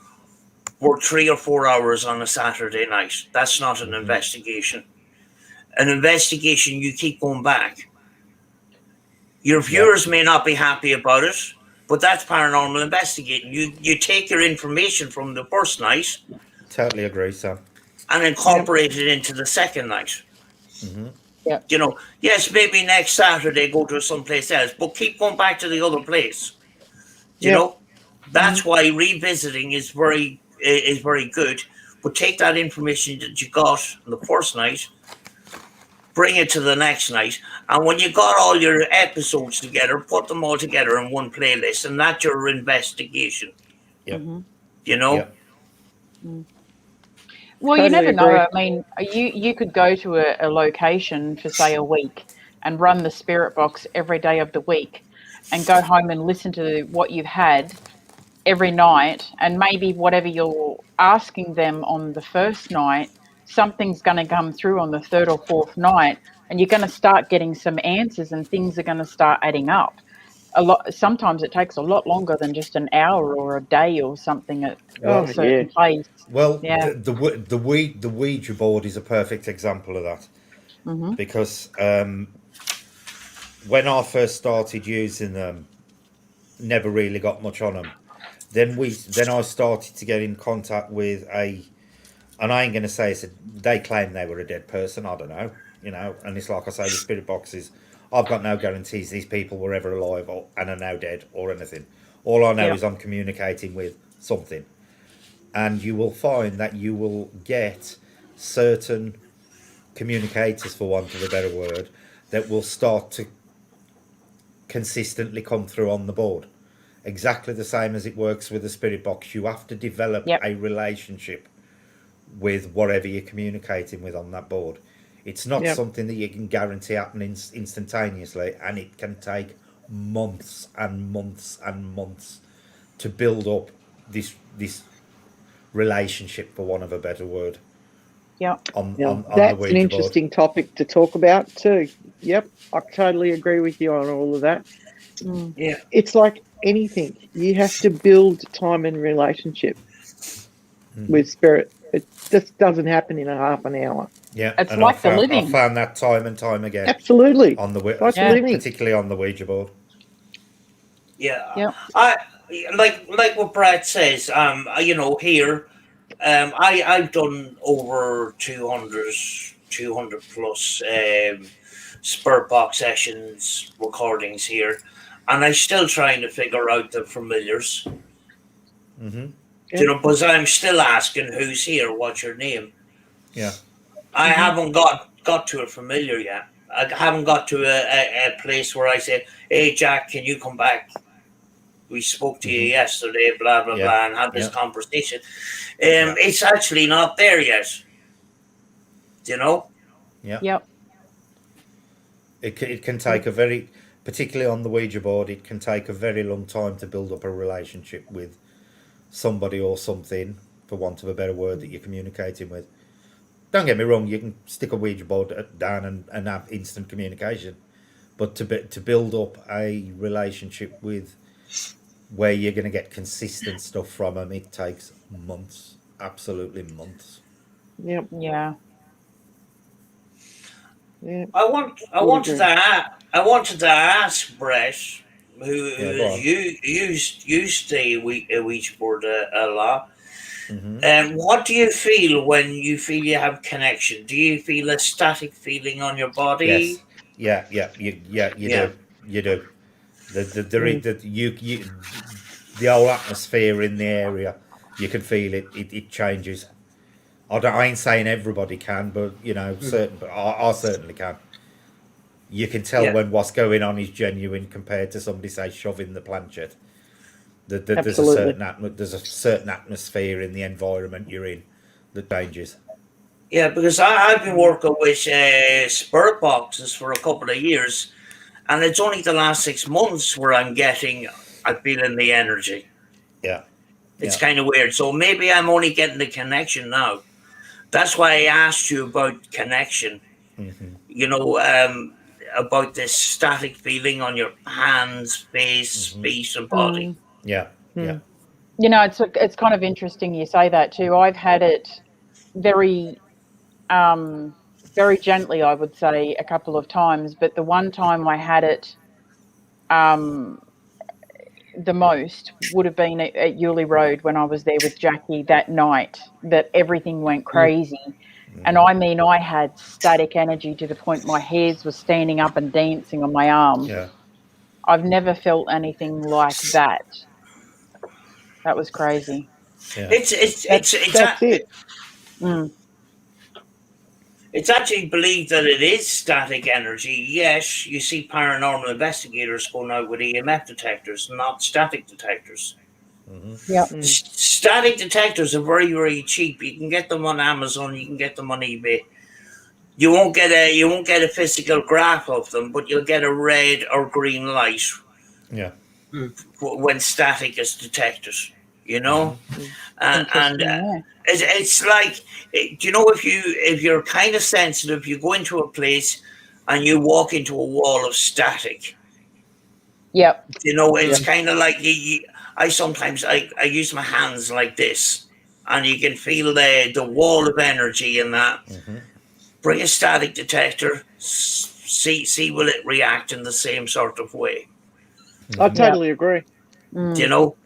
were 3 or 4 hours on a Saturday night. That's not an investigation. An investigation, you keep going back. Your viewers may not be happy about it, but that's paranormal investigating. You take your information from the first night. Totally agree, Sam. And incorporate it into the second night. Yeah. Yes, maybe next Saturday go to someplace else, but keep going back to the other place. You know, that's why revisiting is very good. But take that information that you got on the first night, bring it to the next night, and when you got all your episodes together, put them all together in one playlist, and that's your investigation. Yep. Yep. Well, you never know. I mean, you could go to a location for, say, a week and run the spirit box every day of the week and go home and listen to what you've had every night, and maybe whatever you're asking them on the first night, something's going to come through on the third or fourth night, and you're going to start getting some answers and things are going to start adding up. Sometimes it takes a lot longer than just an hour or a day or something at a certain place. Well, the Ouija board is a perfect example of that, because when I first started using them, never really got much on them. Then I started to get in contact with and I ain't going to say they claim they were a dead person. I don't know, and it's like I say, the spirit boxes. I've got no guarantees these people were ever alive and are now dead or anything. All I know is I'm communicating with something. And you will find that you will get certain communicators, for want of a better word, that will start to consistently come through on the board. Exactly the same as it works with the spirit box. You have to develop a relationship with whatever you're communicating with on that board. It's not something that you can guarantee happening instantaneously, and it can take months and months and months to build up this relationship, for want of a better word. On that's the an interesting topic to talk about too. Yep, I totally agree with you on all of that. Yeah, it's like anything. You have to build time and relationship with spirit. It just doesn't happen in a half an hour. Yeah, it's like the living. I found that time and time again. Absolutely, on the particularly on the Ouija board. Yeah. I like what Brad says. Here, I've done over 200 plus Spirit Box sessions recordings here, and I'm still trying to figure out the familiars. Mm-hmm. You know, because I'm still asking who's here, what's your name? Yeah. I haven't got to a familiar yet. I haven't got to a place where I say, hey, Jack, can you come back? We spoke to you yesterday, blah, blah, blah, and had this conversation. It's actually not there yet. You know? Yeah. Yep. It can take a very, particularly on the Ouija board, it can take a very long time to build up a relationship with somebody or something, for want of a better word, that you're communicating with. Don't get me wrong, you can stick a Ouija board down and have instant communication, but to build up a relationship with where you're going to get consistent stuff from them, it takes months, absolutely months. Yep. Yeah. Yeah. I wanted to ask Brett, who used a Ouija board a lot. What do you feel when you feel you have connection? Do you feel a static feeling on your body? Yes. You do. The whole atmosphere in the area, you can feel it. It changes. I ain't saying everybody can, but you know, but I certainly can. You can tell when what's going on is genuine compared to somebody say shoving the planchette. There's a certain atmosphere in the environment you're in that changes. Yeah, because I've been working with spirit boxes for a couple of years, and it's only the last 6 months where I'm feeling the energy. Yeah. It's kind of weird. So maybe I'm only getting the connection now. That's why I asked you about connection. You know, about this static feeling on your hands, face, feet, and body. Yeah. You know, it's kind of interesting you say that too. I've had it very very gently, I would say, a couple of times, but the one time I had it the most would have been at Yulee Road when I was there with Jackie that night, that everything went crazy. And I mean, I had static energy to the point my hairs were standing up and dancing on my arms. Yeah. I've never felt anything like that. That was crazy. Yeah. It's it. It's actually believed that it is static energy. Yes, you see paranormal investigators going out with EMF detectors, not static detectors. Static detectors are very, very cheap. You can get them on Amazon. You can get them on eBay. You won't get a physical graph of them, but you'll get a red or green light. Yeah. When static is detected, you know, and it's like, you know, if you're kind of sensitive, you go into a place and you walk into a wall of static. Yep. You know, it's kind of like I sometimes use my hands like this, and you can feel the wall of energy in that. Bring a static detector, see will it react in the same sort of way. I totally agree. You know,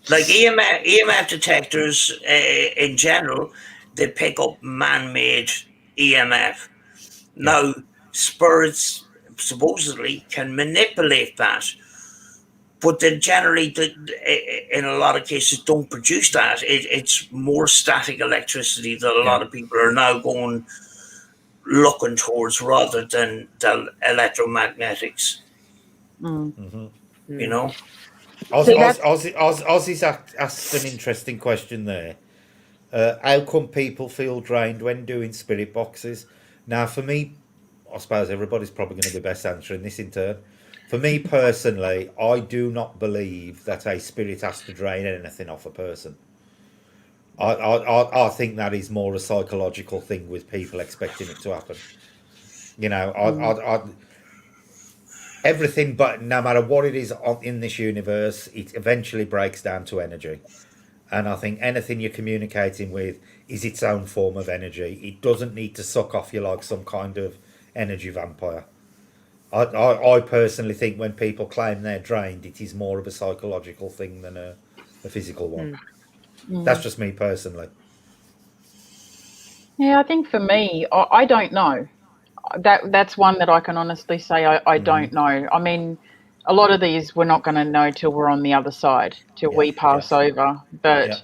like EMF detectors in general, they pick up man-made EMF. Now, spirits supposedly can manipulate that, but they generally, in a lot of cases, don't produce that. It's more static electricity that a lot of people are now looking towards rather than the electromagnetics. You know? Ozzy's asked an interesting question there. How come people feel drained when doing spirit boxes? Now, for me, I suppose everybody's probably going to be best answering this in turn. For me personally, I do not believe that a spirit has to drain anything off a person. I think that is more a psychological thing with people expecting it to happen. You know, everything, but no matter what it is in this universe, it eventually breaks down to energy. And I think anything you're communicating with is its own form of energy. It doesn't need to suck off you like some kind of energy vampire. I personally think when people claim they're drained, it is more of a psychological thing than a physical one. That's just me personally. Yeah, I think for me, I don't know. that's one that I can honestly say I don't know. I mean, a lot of these we're not going to know till we're on the other side, till we pass over. But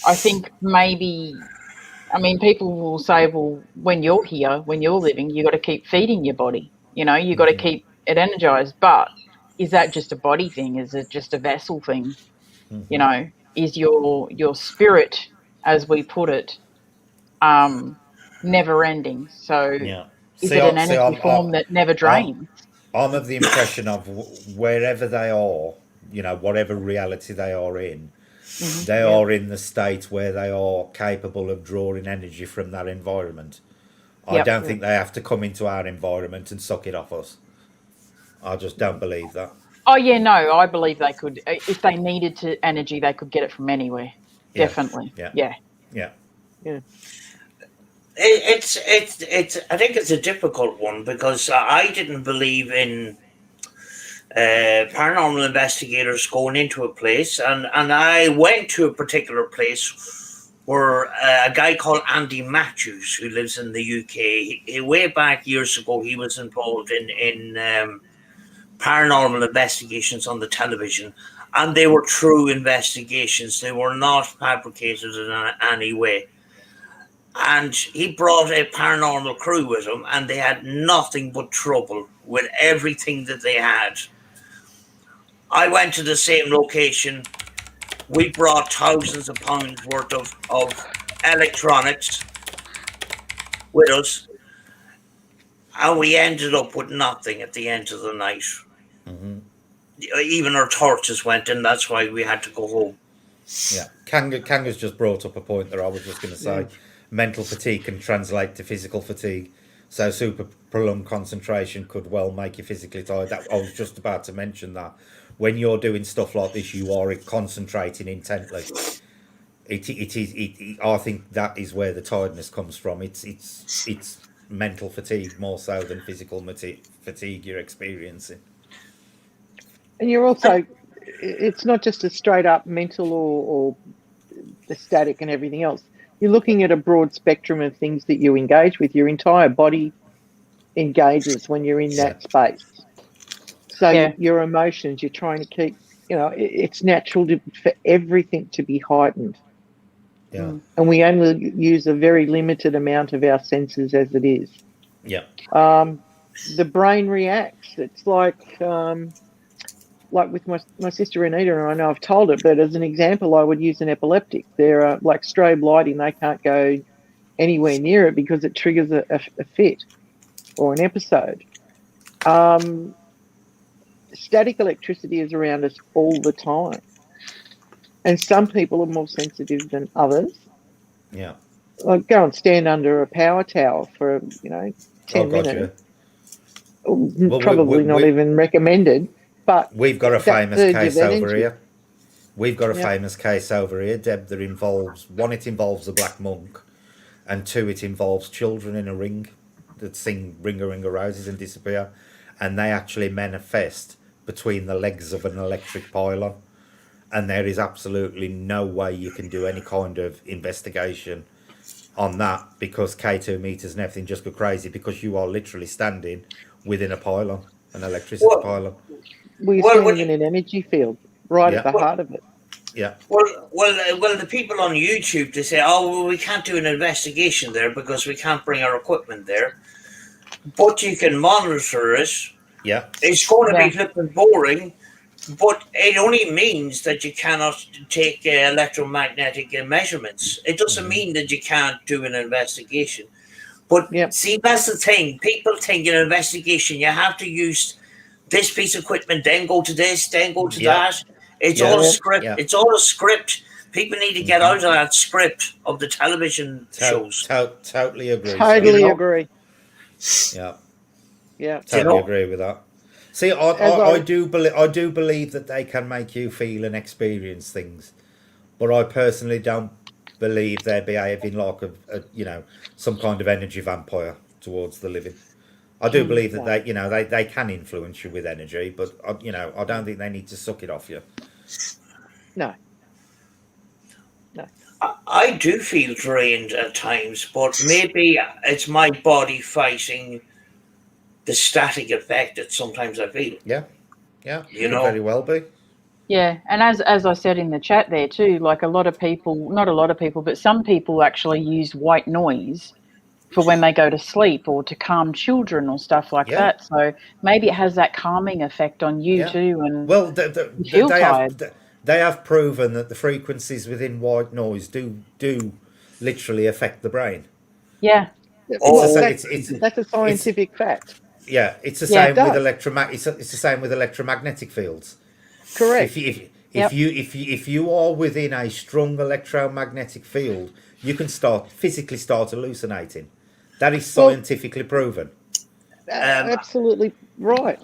I think maybe, I mean, people will say, well, when you're here, when you're living, you got to keep feeding your body. You know, you got to keep it energized. But is that just a body thing? Is it just a vessel thing? You know, is your spirit, as we put it, never ending? So is it an energy form that never drains? I'm of the impression of wherever they are, you know, whatever reality they are in, they are in the state where they are capable of drawing energy from that environment. I don't think they have to come into our environment and suck it off us. I just don't believe that. Oh yeah, no, I believe they could. If they needed to energy, they could get it from anywhere. Definitely. Yeah. It's I think it's a difficult one because I didn't believe in paranormal investigators going into a place, and I went to a particular place where a guy called Andy Matthews, who lives in the UK, way back years ago, he was involved in paranormal investigations on the television, and they were true investigations. They were not fabricated in any way. And he brought a paranormal crew with him, and they had nothing but trouble with everything that they had. I went to the same location. We brought thousands of pounds worth of electronics with us, and we ended up with nothing at the end of the night. Even our torches went, and that's why we had to go home. Yeah, Kanga's just brought up a point that I was just going to say. Mental fatigue can translate to physical fatigue, so super prolonged concentration could well make you physically tired. That I was just about to mention that when you're doing stuff like this, you are concentrating intently. I think that is where the tiredness comes from. It's mental fatigue more so than physical fatigue you're experiencing. And you're also, it's not just a straight up mental or the static and everything else. You're looking at a broad spectrum of things that you engage with. Your entire body engages when you're in that space. So your emotions, you're trying to keep, you know, it's natural for everything to be heightened. Yeah. And we only use a very limited amount of our senses as it is. Yeah. The brain reacts. It's like with my sister Anita, and I know I've told it, but as an example, I would use an epileptic. They're like strobe lighting. They can't go anywhere near it because it triggers a fit or an episode. Static electricity is around us all the time. And some people are more sensitive than others. Yeah. Like go and stand under a power tower for, 10 minutes. Well, probably not even recommended. But we've got a famous case over here. We've got a famous case over here, Deb, that involves, one, it involves a black monk, and two, it involves children in a ring that sing Ring a Ring of Roses and disappear, and they actually manifest between the legs of an electric pylon, and there is absolutely no way you can do any kind of investigation on that because K2 meters and everything just go crazy because you are literally standing within a pylon, an electricity pylon. We're standing in an energy field right at the heart of it. Yeah. Well, the people on YouTube, they say, oh, well, we can't do an investigation there because we can't bring our equipment there. But you can monitor it. Yeah. It's going to be flipping boring, but it only means that you cannot take electromagnetic measurements. It doesn't mean that you can't do an investigation. But see, that's the thing. People think in an investigation, you have to use this piece of equipment, then go to this, then go to that. It's all a script. Yeah. It's all a script. People need to get out of that script of the television shows. Totally agree. Totally agree. Yeah. Yeah. Totally agree with that. See, I do believe that they can make you feel and experience things, but I personally don't believe they're behaving like some kind of energy vampire towards the living. I do believe that they can influence you with energy, but I don't think they need to suck it off you. No. I do feel drained at times, but maybe it's my body fighting the static effect that sometimes I feel. Yeah, You could know, very well be. Yeah, and as I said in the chat there too, like a lot of people, not a lot of people, but some people actually use white noise for when they go to sleep or to calm children or stuff like Yeah. that. So maybe it has that calming effect on you Yeah. too, and Well, you feel tired. they have proven that the frequencies within white noise do literally affect the brain. Yeah, It's Well, a, that's a it's scientific fact. yeah, it's the Yeah. same It with does. it's the same with electromagnetic fields. Correct. Yep. If you are within a strong electromagnetic field, you can physically start hallucinating. That is Well, scientifically proven. absolutely right.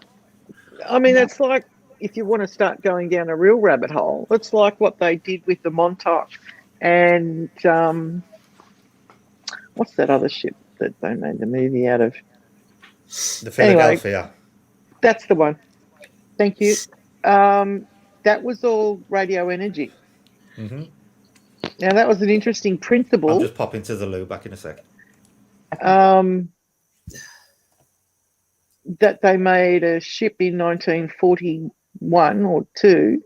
I mean, it's like if you want to start going down a real rabbit hole, it's like what they did with the Montauk and what's that other ship that they made the movie out of? The Anyway, Philadelphia. that's the one. Thank you. That was all radio energy. Mm-hmm. Now, that was an interesting I'm principle. just popping to the loo back in a sec. That they made a ship in 1941 or 2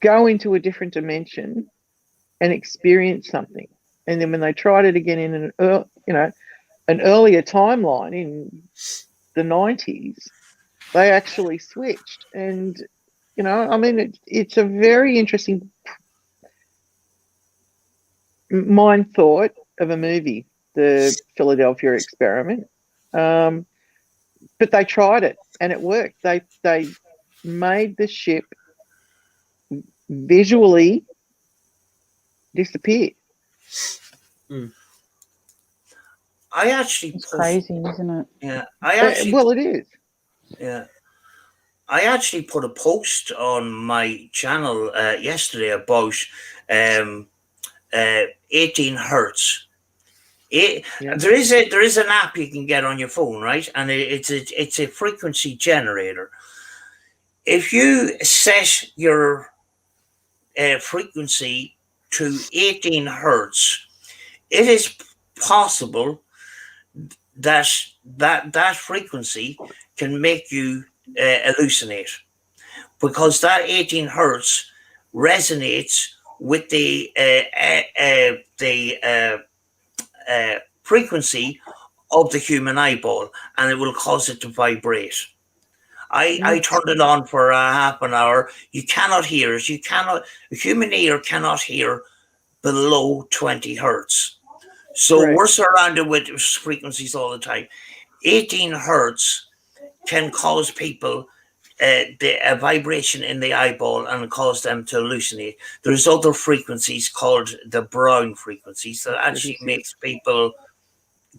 go into a different dimension and experience something. And then when they tried it again in an earlier timeline in the 90s, they actually switched. And, I mean, it's a very interesting mind thought of a movie, the Philadelphia experiment. But they tried it and it worked. They made the ship visually disappear. I actually It's crazy, isn't it? Yeah, well, it is. Yeah, I actually put a post on my channel yesterday about 18 hertz. There is an app you can get on your phone, right? And it's a frequency generator. If you set your frequency to 18 hertz, it is possible that frequency can make you hallucinate, because that 18 hertz resonates with the frequency of the human eyeball, and it will cause it to vibrate. I turned it on for a half an hour. You cannot hear it. The human ear cannot hear below 20 hertz. So Correct. we're surrounded with frequencies all the time. 18 hertz can cause people a vibration in the eyeball and cause them to hallucinate. There's other frequencies called the brown frequencies that actually makes people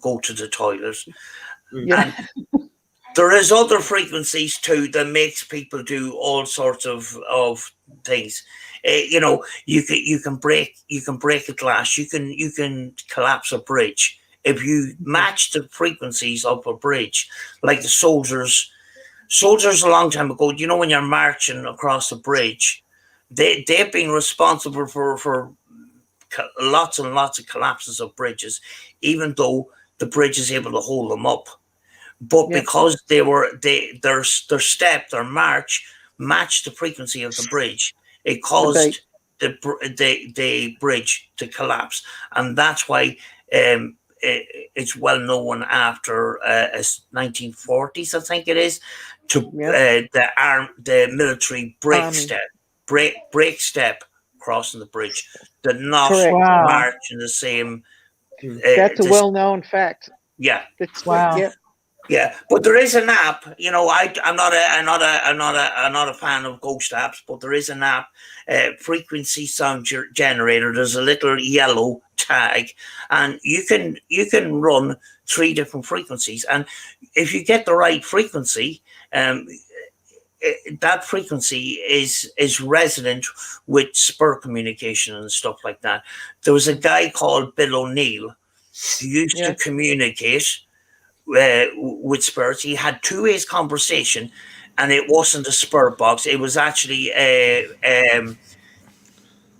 go to the toilet. Yeah. And there is other frequencies too that makes people do all sorts of things. You can break a glass. You can collapse a bridge if you match the frequencies of a bridge, like the soldiers a long time ago. When you're marching across a bridge, they've been responsible for lots and lots of collapses of bridges, even though the bridge is able to hold them up. But because their march matched the frequency of the bridge, it caused the bridge to collapse, and that's why it's well known after 1940s, I think it is, to the military break step crossing the bridge, did not march in the same. That's a well-known fact. Yeah. Wow. Yeah, but there is an app. I'm not a fan of ghost apps, but there is an app, frequency sound generator. There's a little yellow tag, and you can run 3 different frequencies, and if you get the right frequency, that frequency is resonant with spirit communication and stuff like that. There was a guy called Bill O'Neill who used to communicate with spirits. He had 2-way conversation, and it wasn't a spirit box. It was actually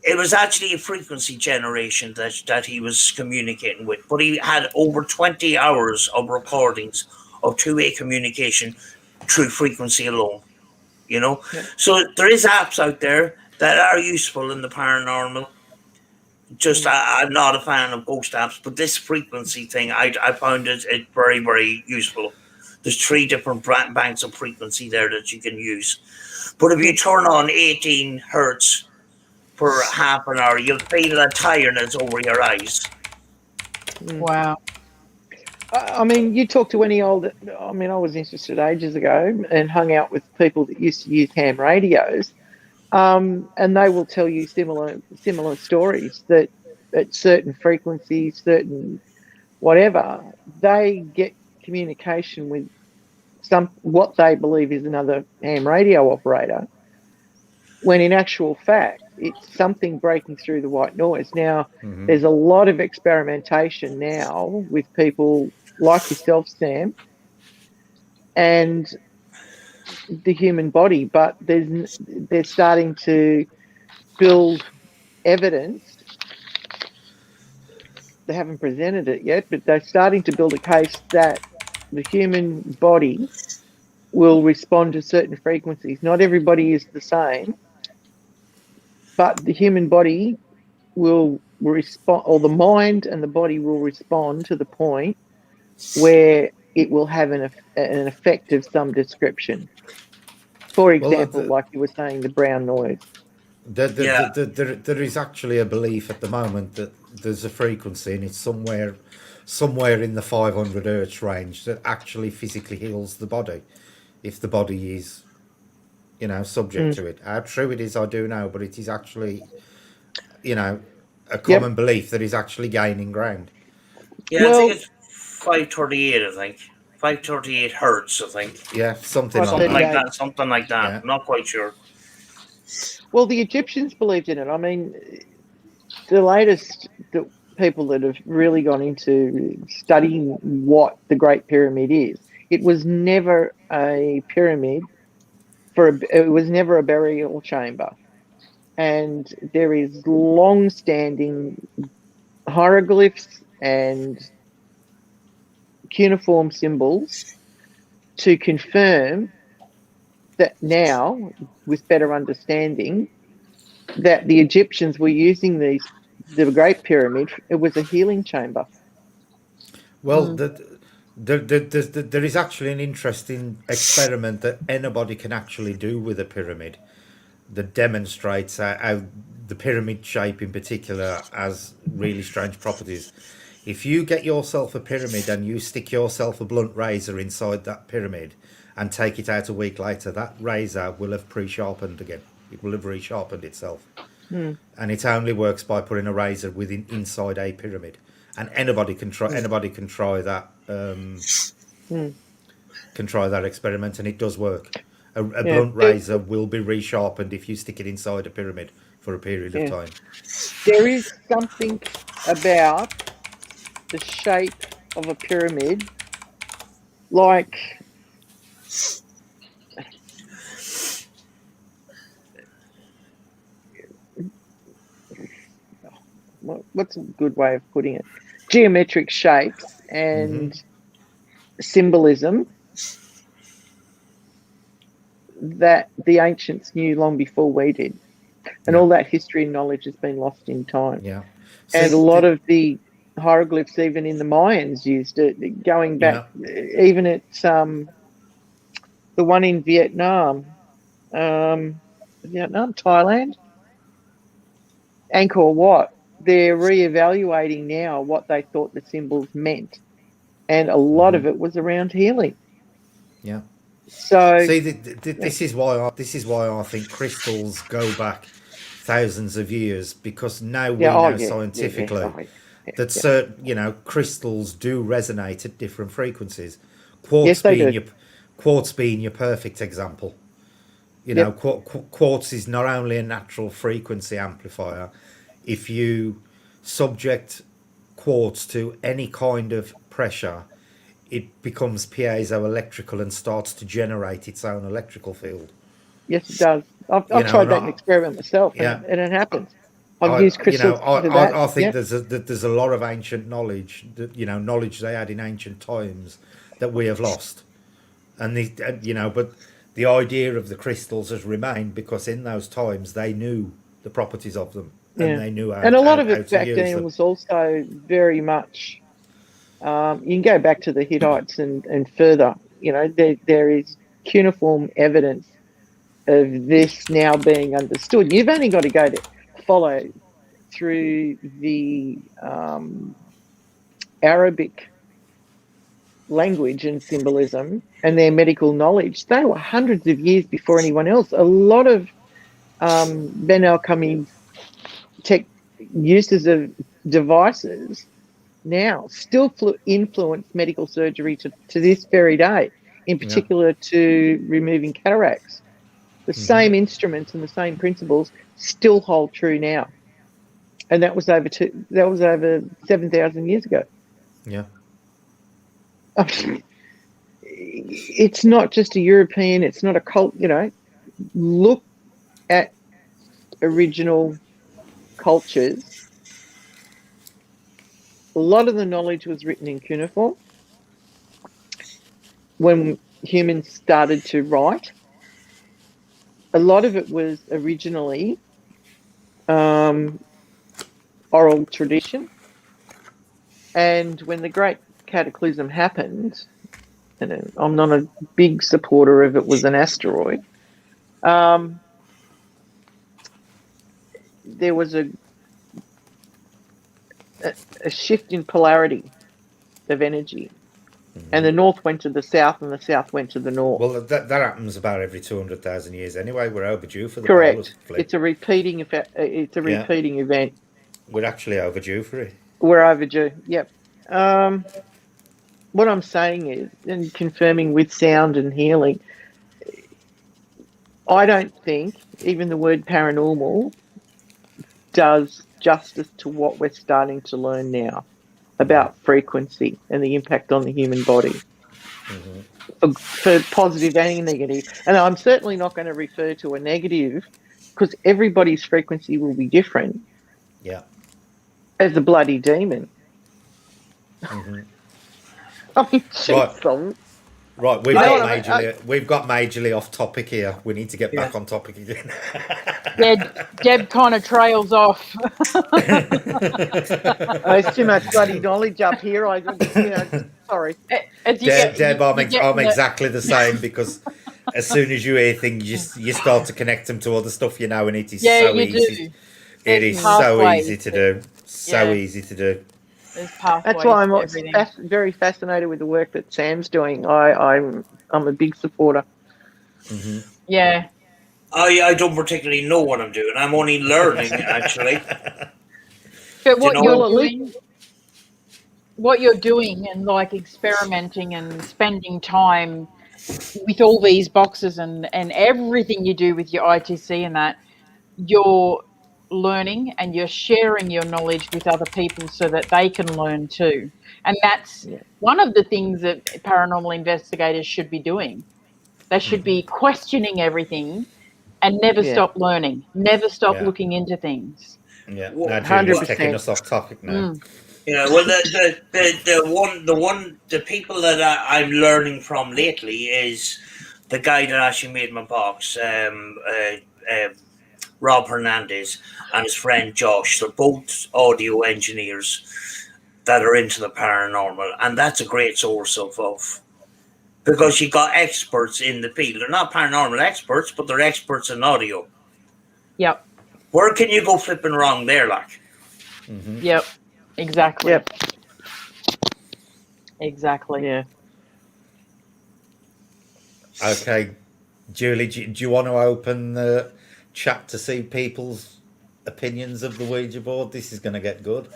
it was actually a frequency generation that he was communicating with, but he had over 20 hours of recordings of two-way communication through frequency alone. You know, so there is apps out there that are useful in the paranormal. Just I'm not a fan of ghost apps, but this frequency thing, I found it very, very useful. There's 3 different banks of frequency there that you can use. But if you turn on 18 hertz for half an hour, you'll feel a tiredness over your eyes. Wow. I mean, you talk to any old. I mean, I was interested ages ago and hung out with people that used to use ham radios, and they will tell you similar stories that at certain frequencies, certain whatever, they get communication with what they believe is another ham radio operator, when in actual fact it's something breaking through the white noise. Now, there's a lot of experimentation now with people like yourself, Sam, and the human body, but they're starting to build evidence. They haven't presented it yet, but they're starting to build a case that the human body will respond to certain frequencies. Not everybody is the same, but the human body will respond, or the mind and the body will respond to the point where it will have an effect of some description. For example, like you were saying, the brown noise. There is actually a belief at the moment that there's a frequency, and it's somewhere in the 500 hertz range, that actually physically heals the body, if the body is, subject to it. How true it is, I do know, but it is actually, a common belief that is actually gaining ground. Yeah, I think it's 538. I think 538 hertz. I think. Yeah, something like that. Something like that. Yeah. Not quite sure. Well, the Egyptians believed in it. I mean, the latest people that have really gone into studying what the Great Pyramid is, it was never a pyramid. It was never a burial chamber. And there is long-standing hieroglyphs and cuneiform symbols to confirm that now, with better understanding, that the Egyptians were using the Great Pyramid. It was a healing chamber. Well, there is actually an interesting experiment that anybody can actually do with a pyramid that demonstrates how the pyramid shape in particular has really strange properties. If you get yourself a pyramid and you stick yourself a blunt razor inside that pyramid and take it out a week later, that razor will have pre-sharpened again. It will have resharpened itself. And it only works by putting a razor inside a pyramid. And anybody can try that. Can try that experiment, and it does work. A blunt razor will be resharpened if you stick it inside a pyramid for a period of time. There is something about the shape of a pyramid, like what's a good way of putting it? Geometric shapes and symbolism that the ancients knew long before we did. And all that history and knowledge has been lost in time. Yeah. And a lot of the hieroglyphs, even in the Mayans, used it, going back, even at the one in Vietnam, Thailand, Angkor Wat. They're reevaluating now what they thought the symbols meant, and a lot of it was around healing. Yeah. So see, this is why I think crystals go back thousands of years, because now we know scientifically that certain crystals do resonate at different frequencies. Quartz being your perfect example. Quartz is not only a natural frequency amplifier. If you subject quartz to any kind of pressure, it becomes piezoelectrical and starts to generate its own electrical field. Yes, it does. I've tried that in experiment myself, and it happens. I've used crystals for that. I think there's a lot of ancient knowledge that knowledge they had in ancient times that we have lost, and but the idea of the crystals has remained because in those times they knew the properties of them and they knew how, and a lot of how it to back use then them. was also very much. You can go back to the Hittites and further. There is cuneiform evidence of this now being understood. You've only got to go to follow through the Arabic language and symbolism and their medical knowledge. They were hundreds of years before anyone else. A lot of Ben Al-Kami's uses of devices now still influence medical surgery to this very day, in particular to removing cataracts. The same instruments and the same principles still hold true now, and that was over 7,000 years ago. Yeah, it's not just a European. It's not a cult. Look at original cultures. A lot of the knowledge was written in cuneiform when humans started to write. A lot of it was originally oral tradition. And when the Great Cataclysm happened, and I'm not a big supporter of it was an asteroid, there was a shift in polarity of energy. And the north went to the south and the south went to the north. well, that happens about every 200,000 years anyway. We're overdue for the Correct. polar flip. It's a repeating effect. It's a repeating event. We're actually overdue for it. We're overdue. Yep. What I'm saying is, and confirming with sound and healing, I don't think even the word paranormal does justice to what we're starting to learn now about frequency and the impact on the human body, for positive and negative. And I'm certainly not going to refer to a negative because everybody's frequency will be different. Yeah. As a bloody demon. I mean, Right, we've got majorly off topic here. We need to get back on topic again. Deb kind of trails off. There's too much bloody knowledge up here. Sorry. Deb, I'm exactly the same because as soon as you hear things, you start to connect them to other stuff you know, and it is so easy. It is so easy to do. So easy to do. That's why I'm very fascinated with the work that Sam's doing. I'm a big supporter. Yeah. I don't particularly know what I'm doing. I'm only learning, actually. But what you're doing and like experimenting and spending time with all these boxes and everything you do with your ITC and that, you're learning and you're sharing your knowledge with other people so that they can learn too. And that's one of the things that paranormal investigators should be doing. They should be questioning everything and never stop learning, never stop looking into things. Yeah, now Julie's taking us off topic now. Yeah, well, the people that I'm learning from lately is the guy that actually made my box, Rob Hernandez, and his friend Josh. They're both audio engineers that are into the paranormal, and that's a great source of because you got experts in the field. They're not paranormal experts, but they're experts in audio. Yep. Where can you go flipping wrong there, like? Yep. Exactly. Yep. Exactly. Yeah. Okay, Julie, do you want to open the chat to see people's opinions of the Ouija board? This is going to get good.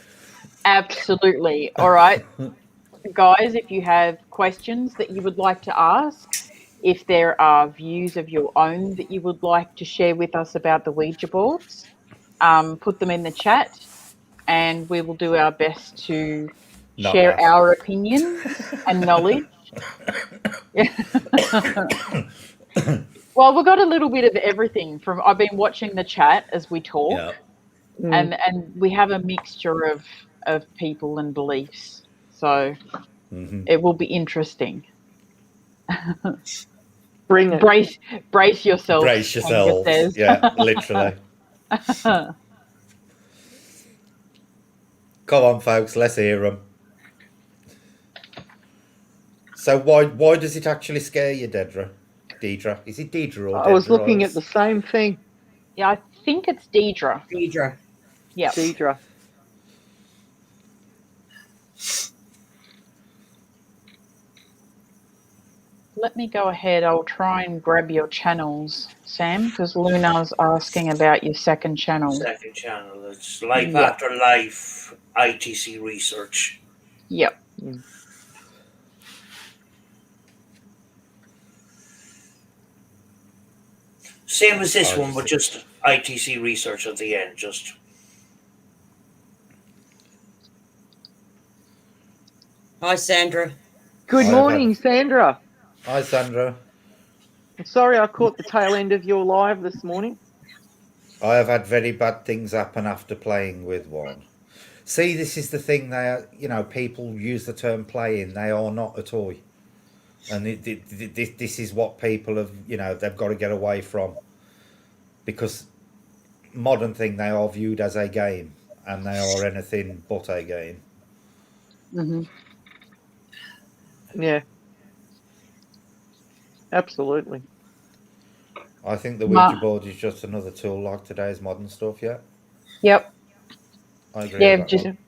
Absolutely. All right. Guys, if you have questions that you would like to ask, if there are views of your own that you would like to share with us about the Ouija boards, put them in the chat and we will do our best to share our opinions and knowledge. Well, we've got a little bit of everything I've been watching the chat as we talk. and we have a mixture of people and beliefs, so it will be interesting. Bring it. Brace yourselves. Brace yourselves. says. Yeah, literally. Come on, folks, let's hear them. So why does it actually scare you, Deidre? Is it Deidre or Deidre? I was looking at the same thing. Yeah, I think it's Deidre. Deidre. Yeah. Deidre. Let me go ahead. I'll try and grab your channels, Sam, because Luna's asking about your second channel. Second channel. It's Life After Life ITC Research. Yep. Same as this one, but just ITC Research at the end. Just. Hi, Sandra. Good morning, Sandra. Hi, Sandra. I'm sorry I caught the tail end of your live this morning. I have had very bad things happen after playing with one. See, this is the thing. People use the term playing. They are not a toy. And this is what people have, they've got to get away from. Because modern thing, they are viewed as a game. And they are anything but a game. Mm-hmm. Yeah. Absolutely. I think the Ouija board is just another tool like today's modern stuff, yeah? Yep. I agree Yeah, with that just one.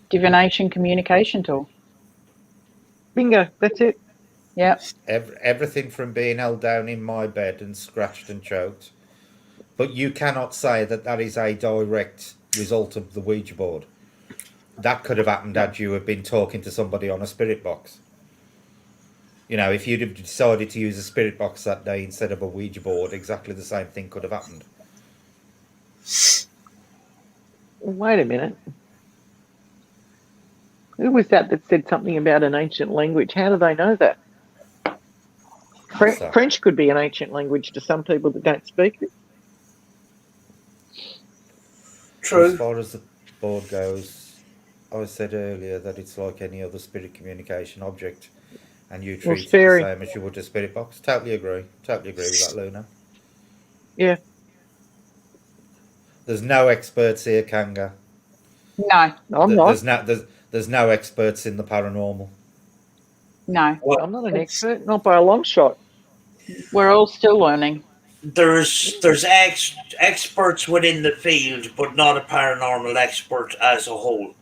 divination communication tool. Bingo, that's it. Yep. Everything from being held down in my bed and scratched and choked. But you cannot say that is a direct result of the Ouija board. That could have happened had you have been talking to somebody on a spirit box. If you'd have decided to use a spirit box that day instead of a Ouija board, exactly the same thing could have happened. Wait a minute. Who was that said something about an ancient language? How do they know that? French could be an ancient language to some people that don't speak it. True. As far as the board goes, I said earlier that it's like any other spirit communication object. And you treat it the same as you would a spirit box. Totally agree. Totally agree with that, Luna. Yeah. There's no experts here, Kanga. No, I'm not. There's no experts in the paranormal. No. Well, I'm not an expert, not by a long shot. We're all still learning. There's experts within the field, but not a paranormal expert as a whole.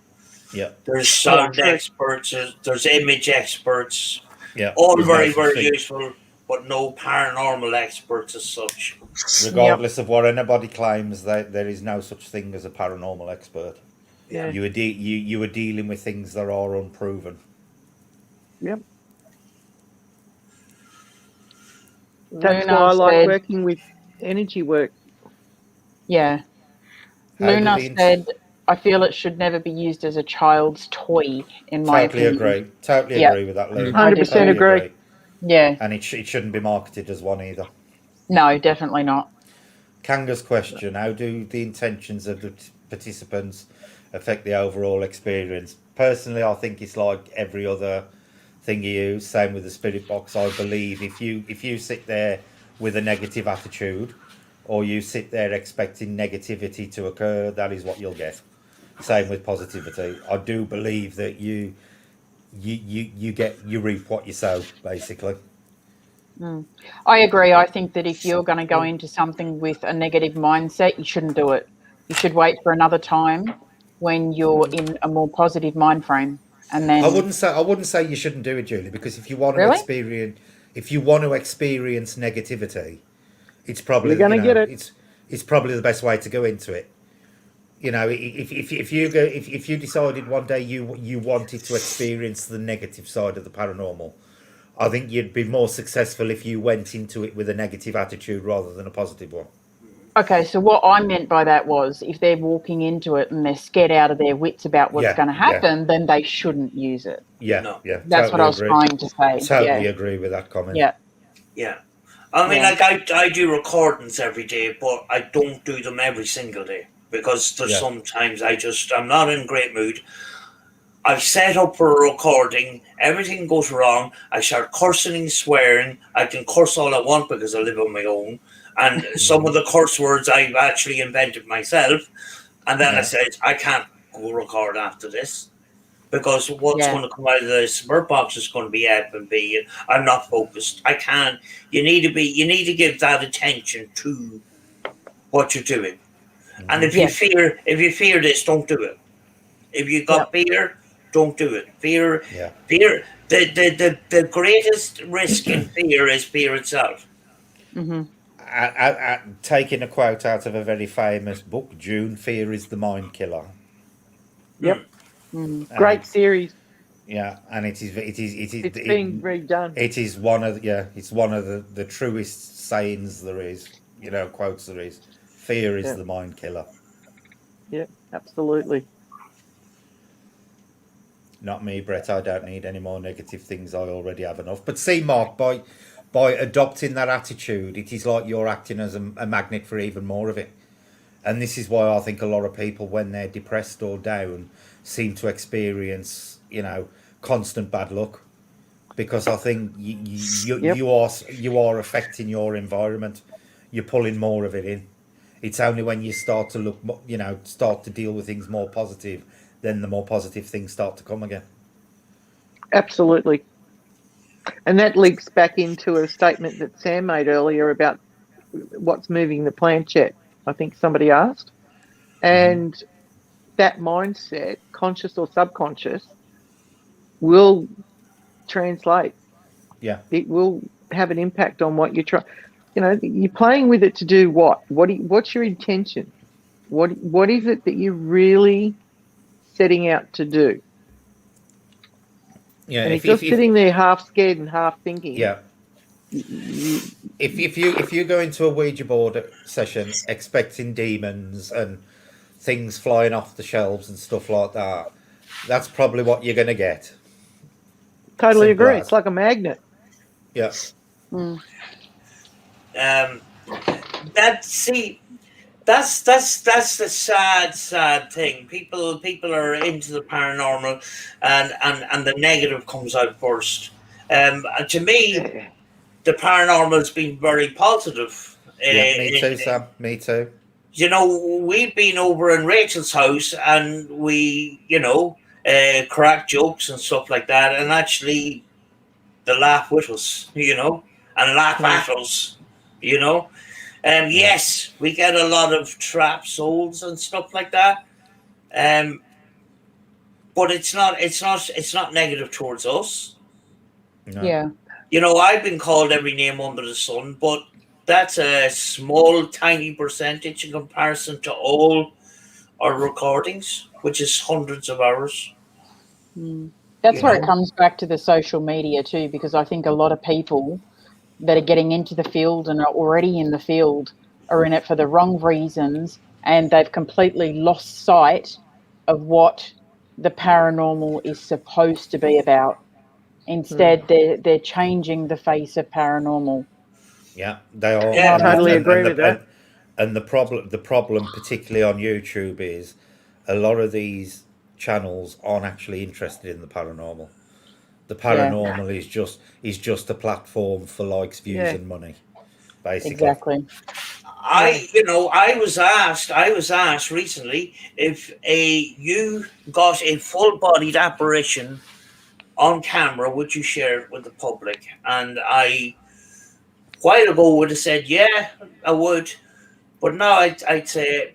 Yeah. There's sound experts, there's image experts. Yeah. All very, very useful, but no paranormal experts as such. Regardless of what anybody claims, there is no such thing as a paranormal expert. Yeah. You are dealing with things that are unproven. Yep. That's why I like working with energy work. Yeah. Luna said, I feel it should never be used as a child's toy, in my opinion. Totally agree with that, Luna. 100% agree. Yeah. And it shouldn't be marketed as one either. No, definitely not. Kanga's question, how do the intentions of the participants affect the overall experience? Personally, I think it's like every other thing you use. Same with the spirit box. I believe if you sit there with a negative attitude, or you sit there expecting negativity to occur, that is what you'll get. Same with positivity. I do believe that you reap what you sow, basically. I agree. I think that if you're going to go into something with a negative mindset, you shouldn't do it. You should wait for another time when you're in a more positive mind frame, and then. I wouldn't say you shouldn't do it, Julie, because if you want to experience negativity, it's probably you're going to get it. It's probably the best way to go into it. If you decided one day you wanted to experience the negative side of the paranormal, I think you'd be more successful if you went into it with a negative attitude rather than a positive one. Okay, so what I meant by that was if they're walking into it and they're scared out of their wits about what's going to happen, then they shouldn't use it. Yeah. That's what I was trying to say. Totally agree with that comment. Yeah. I mean, I do recordings every day, but I don't do them every single day because there's sometimes I'm not in a great mood. I've set up for a recording, everything goes wrong, I start cursing and swearing. I can curse all I want because I live on my own, and some of the curse words I've actually invented myself, and then I said, I can't go record after this, because what's going to come out of the smart box is going to be F and B, and I'm not focused. I can't. You need to give that attention to what you're doing. And if you fear this, don't do it. If you got fear, don't do it. Fear. The greatest risk in fear is fear itself. Taking a quote out of a very famous book, June, fear is the mind killer. Yep. Great series. Yeah, and it's being redone. It is one of the truest sayings there is. Quotes there is. Fear is the mind killer. Yeah, absolutely. Not me, Brett. I don't need any more negative things. I already have enough. But see, Mark, by adopting that attitude, it is like you're acting as a magnet for even more of it. And this is why I think a lot of people, when they're depressed or down, seem to experience, constant bad luck, because I think you are affecting your environment. You're pulling more of it in. It's only when you start to look, start to deal with things more positive, then the more positive things start to come again. Absolutely. And that links back into a statement that Sam made earlier about what's moving the planchette, I think somebody asked. And that mindset, conscious or subconscious, will translate. Yeah. It will have an impact on what you're trying. You're playing with it to do what? What's your intention? What is it that you're really setting out to do? Yeah. And if you're sitting there half scared and half thinking. Yeah. If you go into a Ouija board session expecting demons and things flying off the shelves and stuff like that, that's probably what you're going to get. Totally agree. It's like a magnet. Yeah. That's the sad thing. People are into the paranormal, and the negative comes out first. To me, the paranormal has been very positive. Me too, Sam. Me too. We've been over in Rachel's house, and we, crack jokes and stuff like that, and actually, they laugh with us, and laugh at us, yes, we get a lot of trapped souls and stuff like that, but it's not negative towards us. No. Yeah. I've been called every name under the sun, but that's a small, tiny percentage in comparison to all our recordings, which is hundreds of hours. That's where it comes back to the social media too, because I think a lot of people that are getting into the field and are already in the field are in it for the wrong reasons, and they've completely lost sight of what the paranormal is supposed to be about. Instead, they're changing the face of paranormal. Yeah, they are. Yeah, I totally agree with that. And the problem, particularly on YouTube, is a lot of these channels aren't actually interested in the paranormal. The paranormal is just a platform for likes, views, and money, basically. Exactly. I was asked recently if you got a full-bodied apparition on camera, would you share it with the public? And I, a while ago, would have said, yeah, I would. But now I'd say,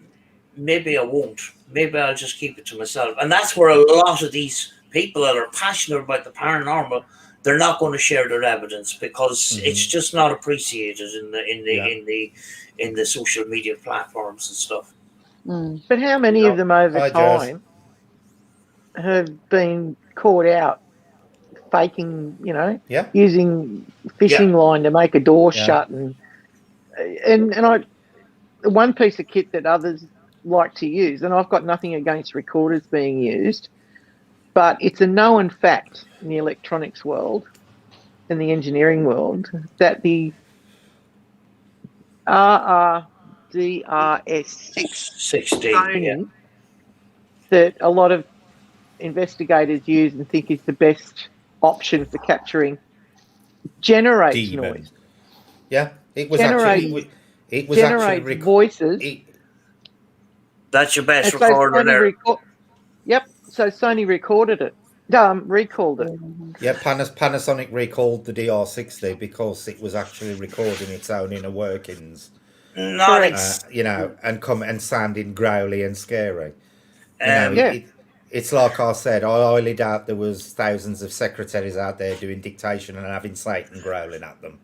maybe I won't. Maybe I'll just keep it to myself. And that's where a lot of these people that are passionate about the paranormal, they're not going to share their evidence because it's just not appreciated in the social media platforms and stuff. But how many of them over time have been caught out faking, using fishing line to make a door shut, and one piece of kit that others like to use, and I've got nothing against recorders being used, but it's a known fact in the electronics world, in the engineering world, that the DRS6 60. Sony that a lot of investigators use and think is the best option for capturing generates Demon. noise. Yeah, it was Generates- actually voices. That's your best And so recorder there. Yep. So Sony recorded it. Recalled it. Yeah, Panasonic recalled the DR60 because it was actually recording its own inner workings. Not Correct. ex- And sounding growly and scary. It's like I said, I highly doubt there was thousands of secretaries out there doing dictation and having Satan growling at them.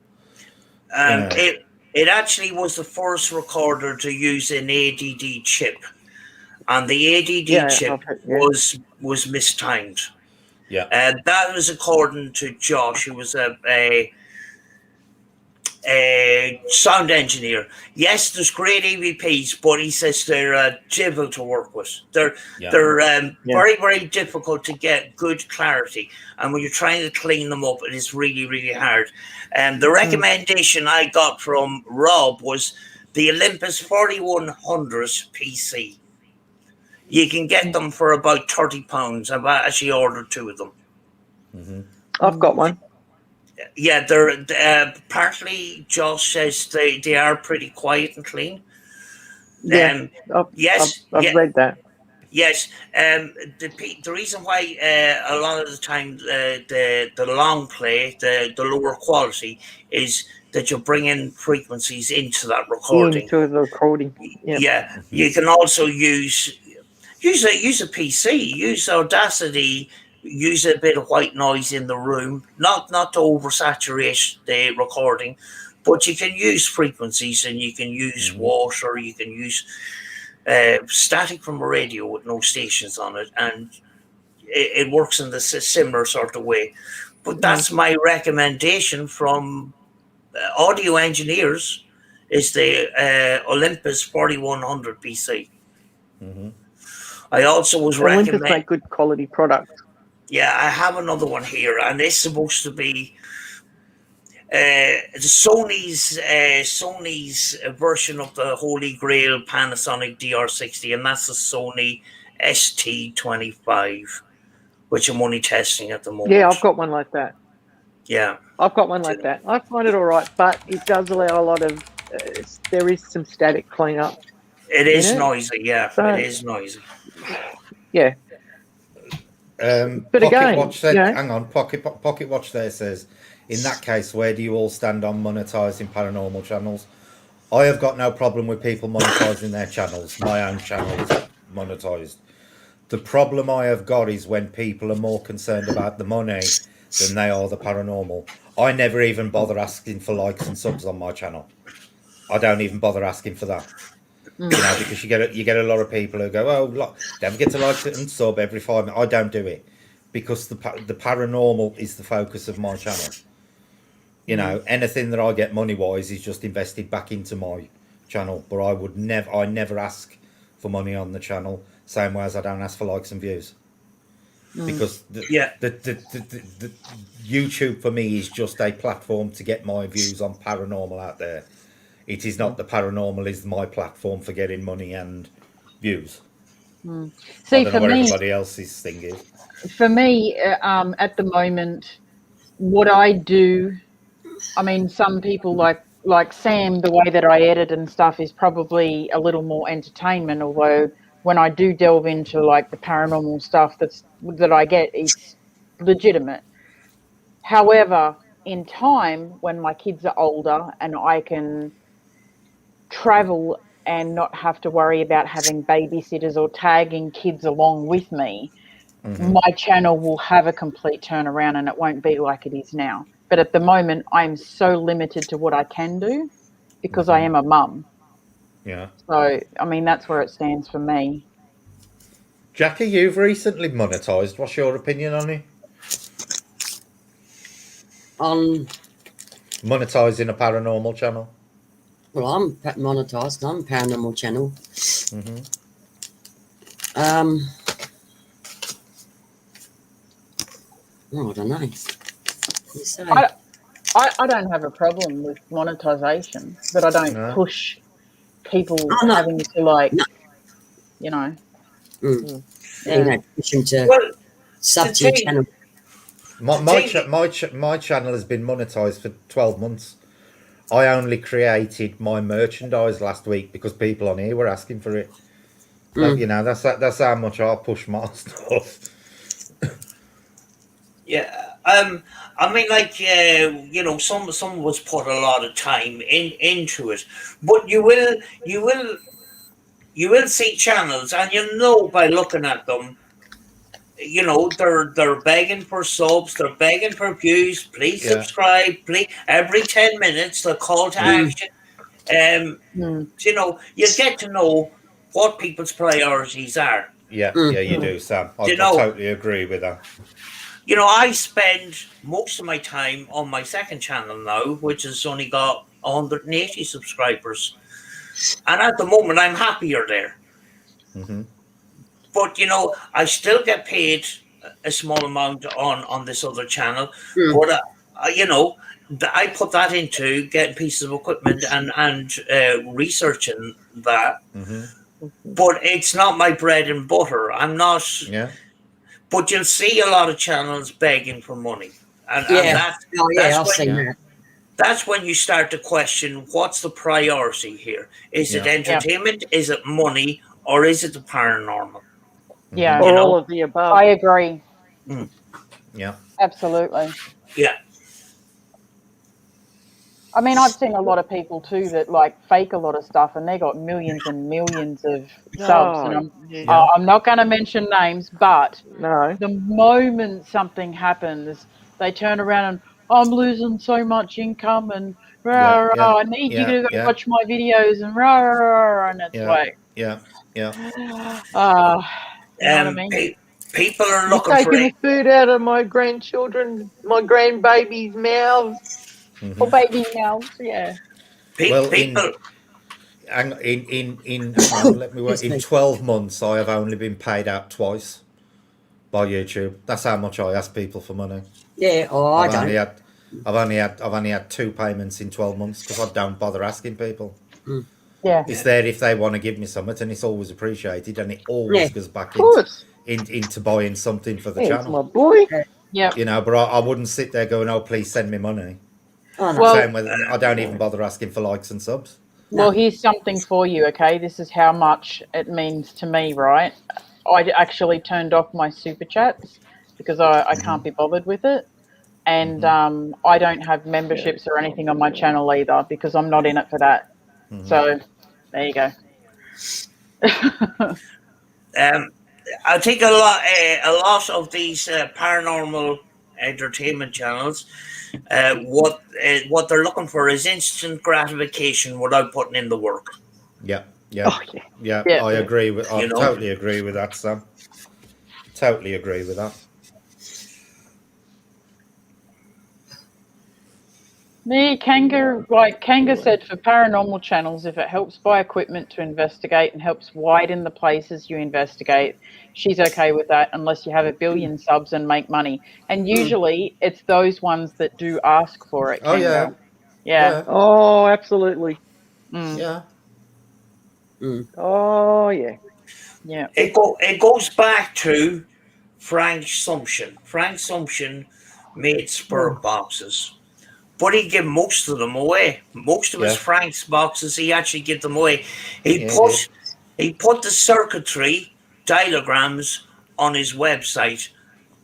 It actually was the first recorder to use an ADD chip, and the ADD chip was mistimed. Yeah, and that was according to Josh, who was a sound engineer. Yes, there's great EVPs, but he says they're difficult to work with. They're very, very difficult to get good clarity, and when you're trying to clean them up, it is really, really hard. And the recommendation I got from Rob was the Olympus 4100 PC. You can get them for about £30. I've actually ordered 2 of them. Mm-hmm. I've got one. Yeah, they're partly Josh says they are pretty quiet and clean. Yeah, I've read that. Yes, the reason why a lot of the time the long play, the lower quality, is that you bring in frequencies into that recording. Into the recording. Yep. Yeah, you can also use a PC, use Audacity. Use a bit of white noise in the room, not to oversaturate the recording, but you can use frequencies and you can use water, you can use static from a radio with no stations on it, and it works in the similar sort of way. But that's my recommendation from audio engineers is the Olympus 4100 PC. Mm-hmm. I also was Olympus make good quality products. Yeah, I have another one here, and it's supposed to be Sony's version of the Holy Grail Panasonic DR60, and that's the Sony ST25, which I'm only testing at the moment. Yeah, I've got one like that. Yeah, I've got one like that. I find it all right, but it does allow a lot of. There is some static cleanup. It is noisy. Yeah, so, it is noisy. Yeah. But Pocket again, Watch said, hang on, Pocket Watch there says, in that case, where do you all stand on monetising paranormal channels? I have got no problem with people monetising their channels. My own channel is monetised. The problem I have got is when people are more concerned about the money than they are the paranormal. I never even bother asking for likes and subs on my channel. I don't even bother asking for that. You know, because you get a lot of people who go, oh, look, don't forget to like and sub every 5 minutes. I don't do it because the paranormal is the focus of my channel. You know, anything that I get money wise is just invested back into my channel. But I never ask for money on the channel, same way as I don't ask for likes and views. Because the YouTube for me is just a platform to get my views on paranormal out there. It is not the paranormal is my platform for getting money and views. See, I don't know what me, everybody else's thing is. For me, at the moment, what I do, I mean, some people like Sam, the way that I edit and stuff is probably a little more entertainment, although when I do delve into like the paranormal stuff that I get, it's legitimate. However, in time, when my kids are older and I can travel and not have to worry about having babysitters or tagging kids along with me, my channel will have a complete turnaround and it won't be like it is now. But at the moment, I'm so limited to what I can do because I am a mum. Yeah. So, I mean, that's where it stands for me. Jackie, you've recently monetised. What's your opinion on it? On monetising a paranormal channel? Well, I'm monetised. I'm a paranormal channel. Oh, I don't know. I don't have a problem with monetisation, but I don't push people no. having to like, No. you know. You Yeah. know, push them to Well, sub the to your thing- channel. My channel has been monetized for 12 months. I only created my merchandise last week because people on here were asking for it. You know, that's how much I push my stuff. Yeah, I mean, like, you know, some was put a lot of time into it, but you will see channels, and you know by looking at them, you know, they're begging for subs, they're begging for views. Please Yeah. subscribe, please. Every 10 minutes, the call to action. You know, you get to know what people's priorities are. Yeah, you do, Sam. I You know, totally agree with that. you know, I spend most of my time on my second channel now, which has only got 180 subscribers. And at the moment, I'm happier there. But, you know, I still get paid a small amount on this other channel. But, you know, I put that into getting pieces of equipment and researching that. But it's not my bread and butter. I'm not. Yeah. But you'll see a lot of channels begging for money. And I've seen that. That's when you start to question what's the priority here. Is it entertainment? Is it money? Or is it the paranormal? Yeah. Or You know? all of the above. I agree. Yeah. Absolutely. Yeah. I mean, I've seen a lot of people too that like fake a lot of stuff, and they got millions and millions of subs. And I'm not going to mention names, but the moment something happens, they turn around and I'm losing so much income, and I need you to go watch my videos, and and it's like, yeah. you know what I mean? People are You're looking for taking it. the food out of my grandchildren, my grandbabies' mouths. Or baby mouths, yeah. Well, People. hang on, let me work. In 12 months, I have only been paid out twice by YouTube. That's how much I ask people for money. Yeah, I don't. I've only had 2 payments in 12 months because I don't bother asking people. Yeah. It's there if they want to give me something, and it's always appreciated, and it always goes back into buying something for the channel. My boy. Yeah. You know, but I wouldn't sit there going, "Oh, please send me money." Oh, no. Well, Same with, I don't even bother asking for likes and subs. Well, here's something for you, okay? This is how much it means to me, right? I actually turned off my super chats because I can't be bothered with it. And I don't have memberships or anything on my channel either because I'm not in it for that. So there you go. I think a lot of these paranormal entertainment channels, what they're looking for is instant gratification without putting in the work. Yeah. Yeah. I agree with. I totally agree with that, Sam. Totally agree with that. Kanga said for paranormal channels, if it helps buy equipment to investigate and helps widen the places you investigate, she's okay with that unless you have 1 billion subs and make money. And usually it's those ones that do ask for it, Kanga. Yeah. Oh, absolutely. Yeah. Oh, yeah. Yeah. It goes back to Frank Sumption. Frank Sumption made spirit boxes. But he gave most of them away. Most of his Frank's boxes, he actually gave them away. He put the circuitry diagrams on his website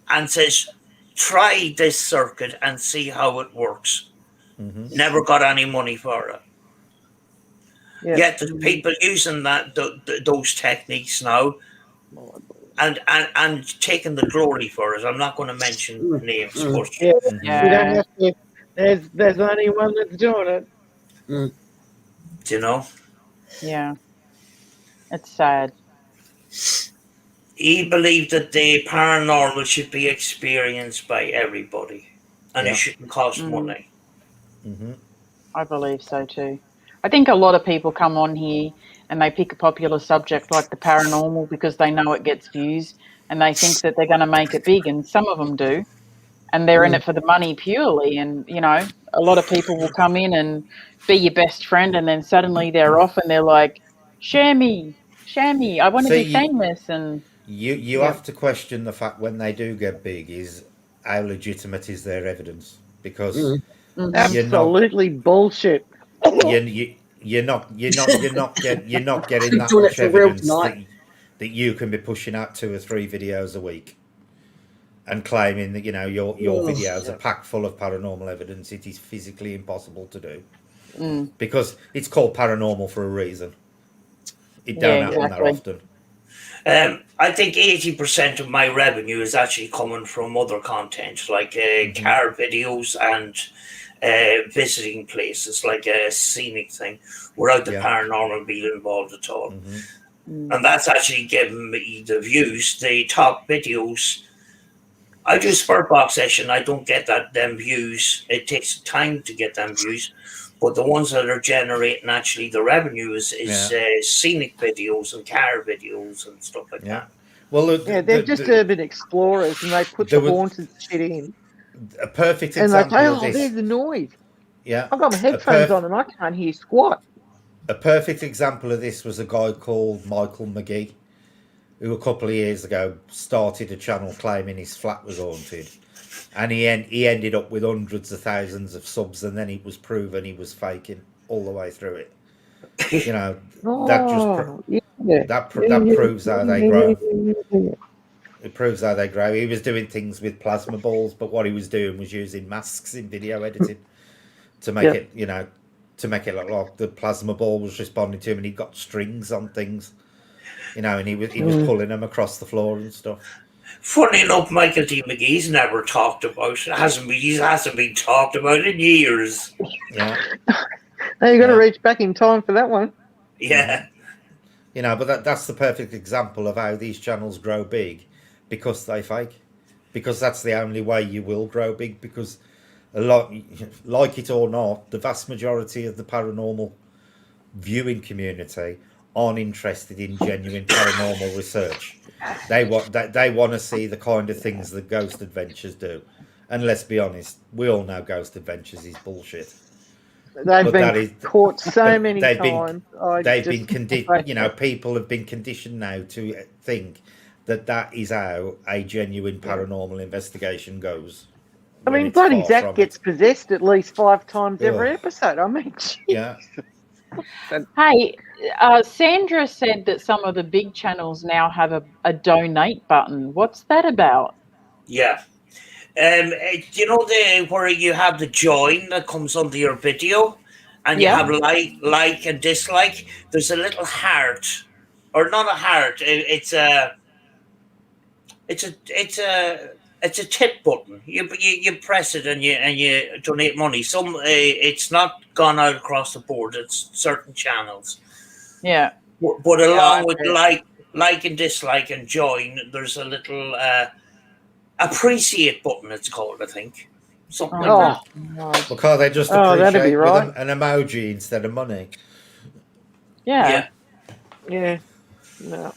and says, try this circuit and see how it works. Never got any money for it. Yet there's people using those techniques now and taking the glory for it. I'm not going to mention names, but you don't have to. There's only one that's doing it. You know? Yeah. It's sad. He believed that the paranormal should be experienced by everybody, and it shouldn't cost money. I believe so too. I think a lot of people come on here and they pick a popular subject like the paranormal because they know it gets views and they think that they're going to make it big, and some of them do. and they're in it for the money purely. And you know, a lot of people will come in and be your best friend, and then suddenly they're off, and they're like, "Share me, I want to So be famous." And you yeah, have to question the fact when they do get big is how legitimate is their evidence, because you're not Absolutely bullshit. you're not getting We're that doing it much for real evidence tonight. that you can be pushing out 2 or 3 videos a week and claiming that your videos are packed full of paranormal evidence. It is physically impossible to do because it's called paranormal for a reason. It yeah, don't happen that exactly. often. I think 80% of my revenue is actually coming from other content, like car videos and visiting places, like a scenic thing, without the paranormal being involved at all. And that's actually giving me the views. The top videos, I do Spirit Box session. I don't get them views. It takes time to get them views. But the ones that are generating actually the revenue is scenic videos and car videos and stuff like that. Well, look, they're just urban explorers, and they put the haunted shit in. A perfect And they example say, of "Oh, this. there's the noise." Yeah, I've got my headphones on, and I can't hear squat. A perfect example of this was a guy called Michael McGee, who a couple of years ago started a channel claiming his flat was haunted, and he ended up with hundreds of thousands of subs, and then it was proven he was faking all the way through it. You know, that proves how they grow. It proves how they grow. He was doing things with plasma balls, but what he was doing was using masks in video editing to make it, to make it look like the plasma ball was responding to him, and he got strings on things, and he was pulling them across the floor and stuff. Funny enough, Michael D. McGee's never talked about. He hasn't been talked about in years. Yeah. Now you got to reach back in time for that one. Yeah. But that's the perfect example of how these channels grow big, because they fake. Because that's the only way you will grow big. Because a lot, like it or not, the vast majority of the paranormal viewing community aren't interested in genuine paranormal research. They want to see the kind of things that Ghost Adventures do, and let's be honest, we all know Ghost Adventures is bullshit. They've been caught so many times. People have been conditioned now to think that is how a genuine paranormal investigation goes. I mean, bloody Zach gets possessed at least 5 times every episode. I mean, yeah. Hey, Sandra said that some of the big channels now have a donate button. What's that about? Yeah. Where you have the join that comes under your video, and you have like and dislike. There's a little heart, or not a heart. It's a tip button. You press it and you donate money. It's not gone out across the board. It's certain channels. Yeah. But along with like and dislike and join, there's a little appreciate button, it's called, I think. Something like that. Well, can't they just appreciate with an emoji instead of money? Yeah. No.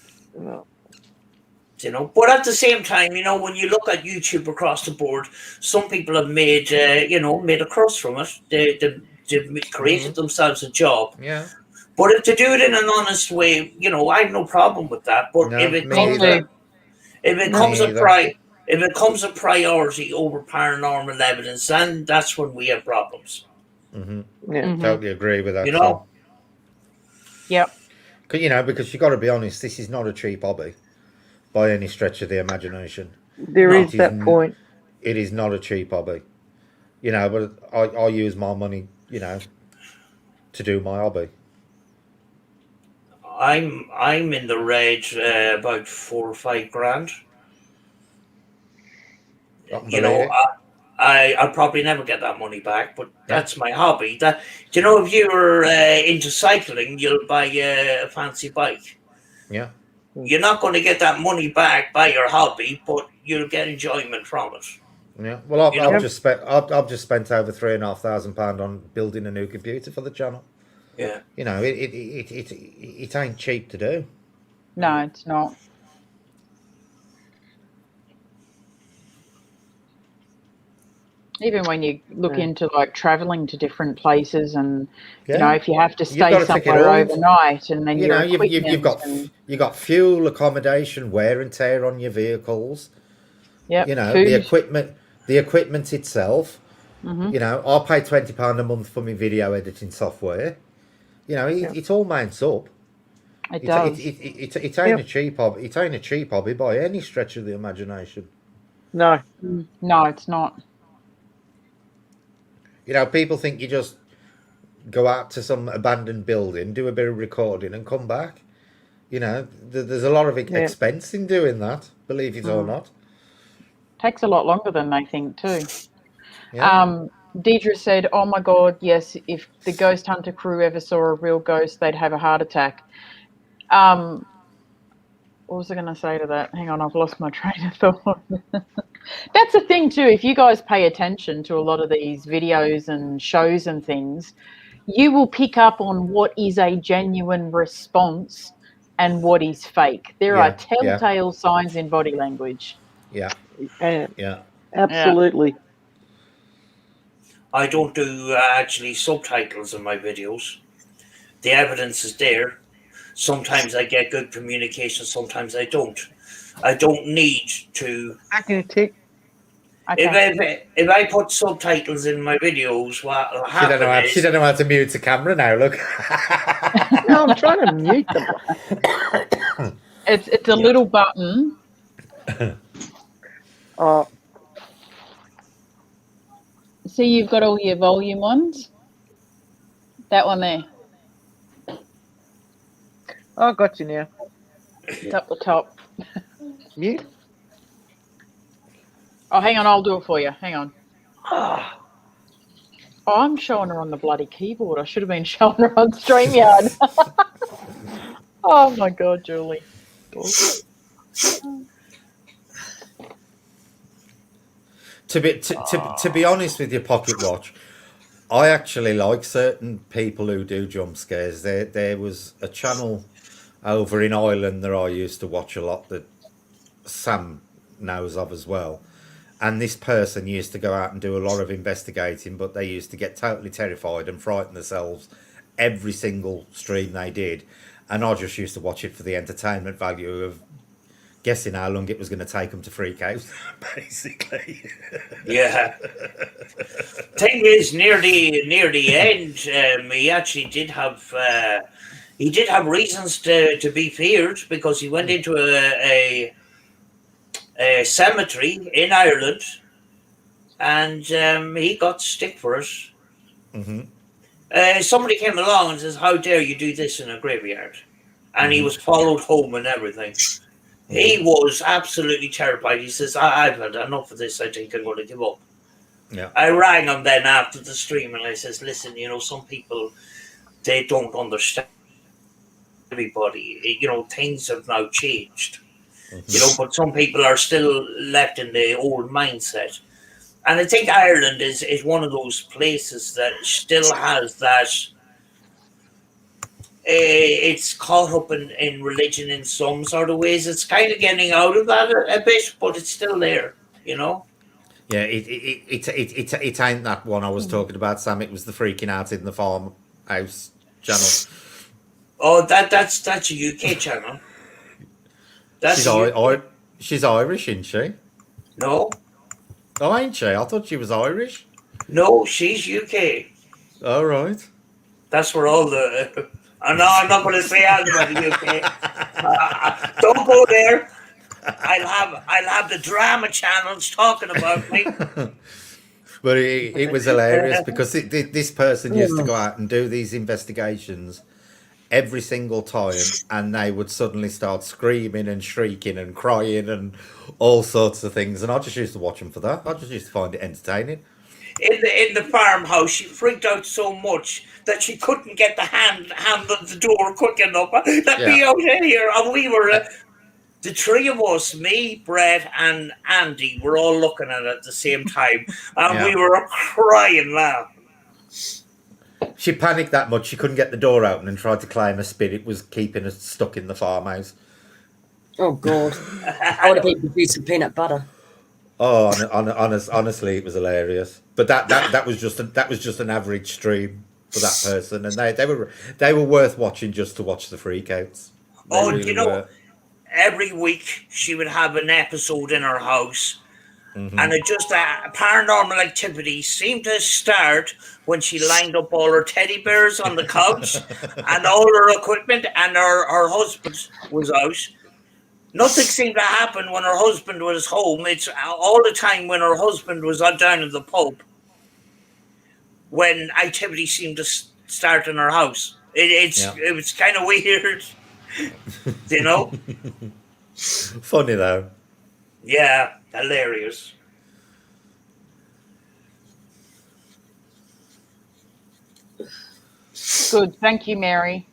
But at the same time, when you look at YouTube across the board, some people have made a crust from it. They've created themselves a job. Yeah. But if they do it in an honest way, I have no problem with that. But if it comes a priority over paranormal evidence, then that's when we have problems. Totally agree with that. Yep. Because you got to be honest, this is not a cheap hobby by any stretch of the imagination. There is that point. It is not a cheap hobby. But I use my money, to do my hobby. I'm in the range about 4 or 5 grand. I probably never get that money back, but that's my hobby. If you're into cycling, you'll buy a fancy bike. Yeah. You're not going to get that money back by your hobby, but you'll get enjoyment from it. Yeah. Well, I've just spent over £3,500 on building a new computer for the channel. Yeah. It ain't cheap to do. No, it's not. Even when you look into like traveling to different places, and you know, Yeah. if you have to You've stay got to take it somewhere all into- overnight, and then You your know, equipment and you've got fuel, accommodation, wear and tear on your vehicles. yep, You know, food. the equipment itself. Hmm. You know, I'll pay £20 a month for my video editing software. You know, it all mounts up. It It does. it ain't a cheap hobby. It ain't a cheap hobby by any stretch of the imagination. No. No, it's not. You know, people think you just go out to some abandoned building, do a bit of recording, and come back. You know, there's a lot of Yeah. expense in doing that, believe it or not. Takes a lot longer than they think too. Yeah. Deidre said, "Oh my God, yes! If the ghost hunter crew ever saw a real ghost, they'd have a heart attack." What was I going to say to that? Hang on, I've lost my train of thought. That's the thing too. If you guys pay attention to a lot of these videos and shows and things, you will pick up on what is a genuine response and what is fake. There are Yeah. Yeah. telltale signs in body language. Yeah. And Yeah. absolutely. I don't do actually subtitles in my videos. The evidence is there. Sometimes I get good communication, sometimes I don't. I don't need to. Back in a tick. Okay. If I put subtitles in my videos, what will happen She is don't know how to mute the camera now. Look. No, I'm trying to mute them. It's a little button. Oh, See, you've got all your volume ones. That one there. I got you now. It's up the top. Mute. Oh, hang on, I'll do it for you. Hang on. Oh, I'm showing her on the bloody keyboard. I should have been showing her on StreamYard. Oh my God, Julie. To be honest with you, Pocket Watch, I actually like certain people who do jump scares. There was a channel over in Ireland that I used to watch a lot that Sam knows of as well. And this person used to go out and do a lot of investigating, but they used to get totally terrified and frighten themselves every single stream they did. And I just used to watch it for the entertainment value of guessing how long it was going to take them to freak out, basically. yeah. Thing is, near the end, he actually did have reasons to be feared, because he went into a cemetery in Ireland, and he got stick for it. Mm-hmm. Somebody came along and says, "How dare you do this in a graveyard?" And he was followed home and everything. He was absolutely terrified. He says, "I've had enough of this. I think I'm going to give up." Yeah. I rang him then after the stream and I says, "Listen, you know, some people, they don't understand everybody. You know, things have now changed. You know, but some people are still left in the old mindset." And I think Ireland is one of those places that still has that. It's caught up in religion in some sort of ways. It's kind of getting out of that a bit, but it's still there, you know. Yeah, it ain't that one I was talking about, Sam. It was the freaking out in the farmhouse channel. Oh, that's a UK channel. She's Irish, isn't she? No. Oh, ain't she? I thought she was Irish. No, she's UK. All right. That's where all the. No, I'm not going to say anything about the UK. Don't go there. I'll have the drama channels talking about me. But it was hilarious because this person used to go out and do these investigations every single time, and they would suddenly start screaming and shrieking and crying and all sorts of things. And I just used to watch them for that. I just used to find it entertaining. In the farmhouse, she freaked out so much that she couldn't get the hand on the door quick enough. Let me out of here. And we were, the three of us, me, Brett, and Andy, were all looking at it at the same time. And we were crying laughing. She panicked that much she couldn't get the door open and tried to claim a spirit was keeping her stuck in the farmhouse. Oh, God. I would have been a piece of peanut butter. Oh, honestly, it was hilarious. But that was just an average stream for that person, and they were worth watching just to watch the freakouts. They Oh, really were. every week she would have an episode in her house, and it just paranormal activity seemed to start when she lined up all her teddy bears on the couch and all her equipment, and her husband was out. Nothing seemed to happen when her husband was home. It's all the time when her husband was down at the pub when activity seemed to start in her house. It was kind of weird, you know. Funny though. Yeah, hilarious. Good. Thank you, Mary.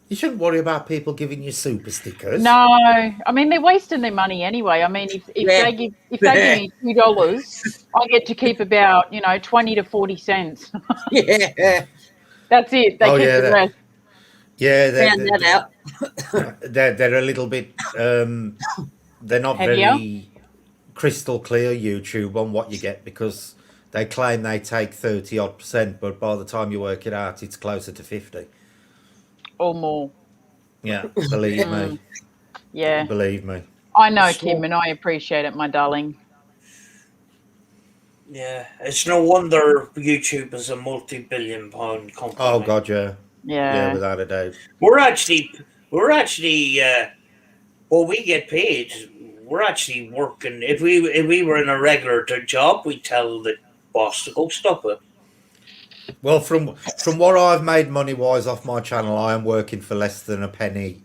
You shouldn't worry about people giving you super stickers. No, I mean they're wasting their money anyway. I mean, if they give me $2, I get to keep about 20 to 40 cents. Yeah. That's it. They keep the rest. Yeah, Found that out. they're a little bit. They're not Heavier? very crystal clear YouTube on what you get, because they claim they take 30-odd%, but by the time you work it out, it's closer to 50. Or more. Yeah, believe me. Yeah. Believe me. I know, Kim, and I appreciate it, my darling. Yeah, it's no wonder YouTube is a multi-billion-pound company. Oh God, yeah. Yeah, without a doubt. We're actually, well, we get paid. We're actually working. If we were in a regular job, we'd tell the boss to go stop it. Well, from what I've made money wise off my channel, I am working for less than a penny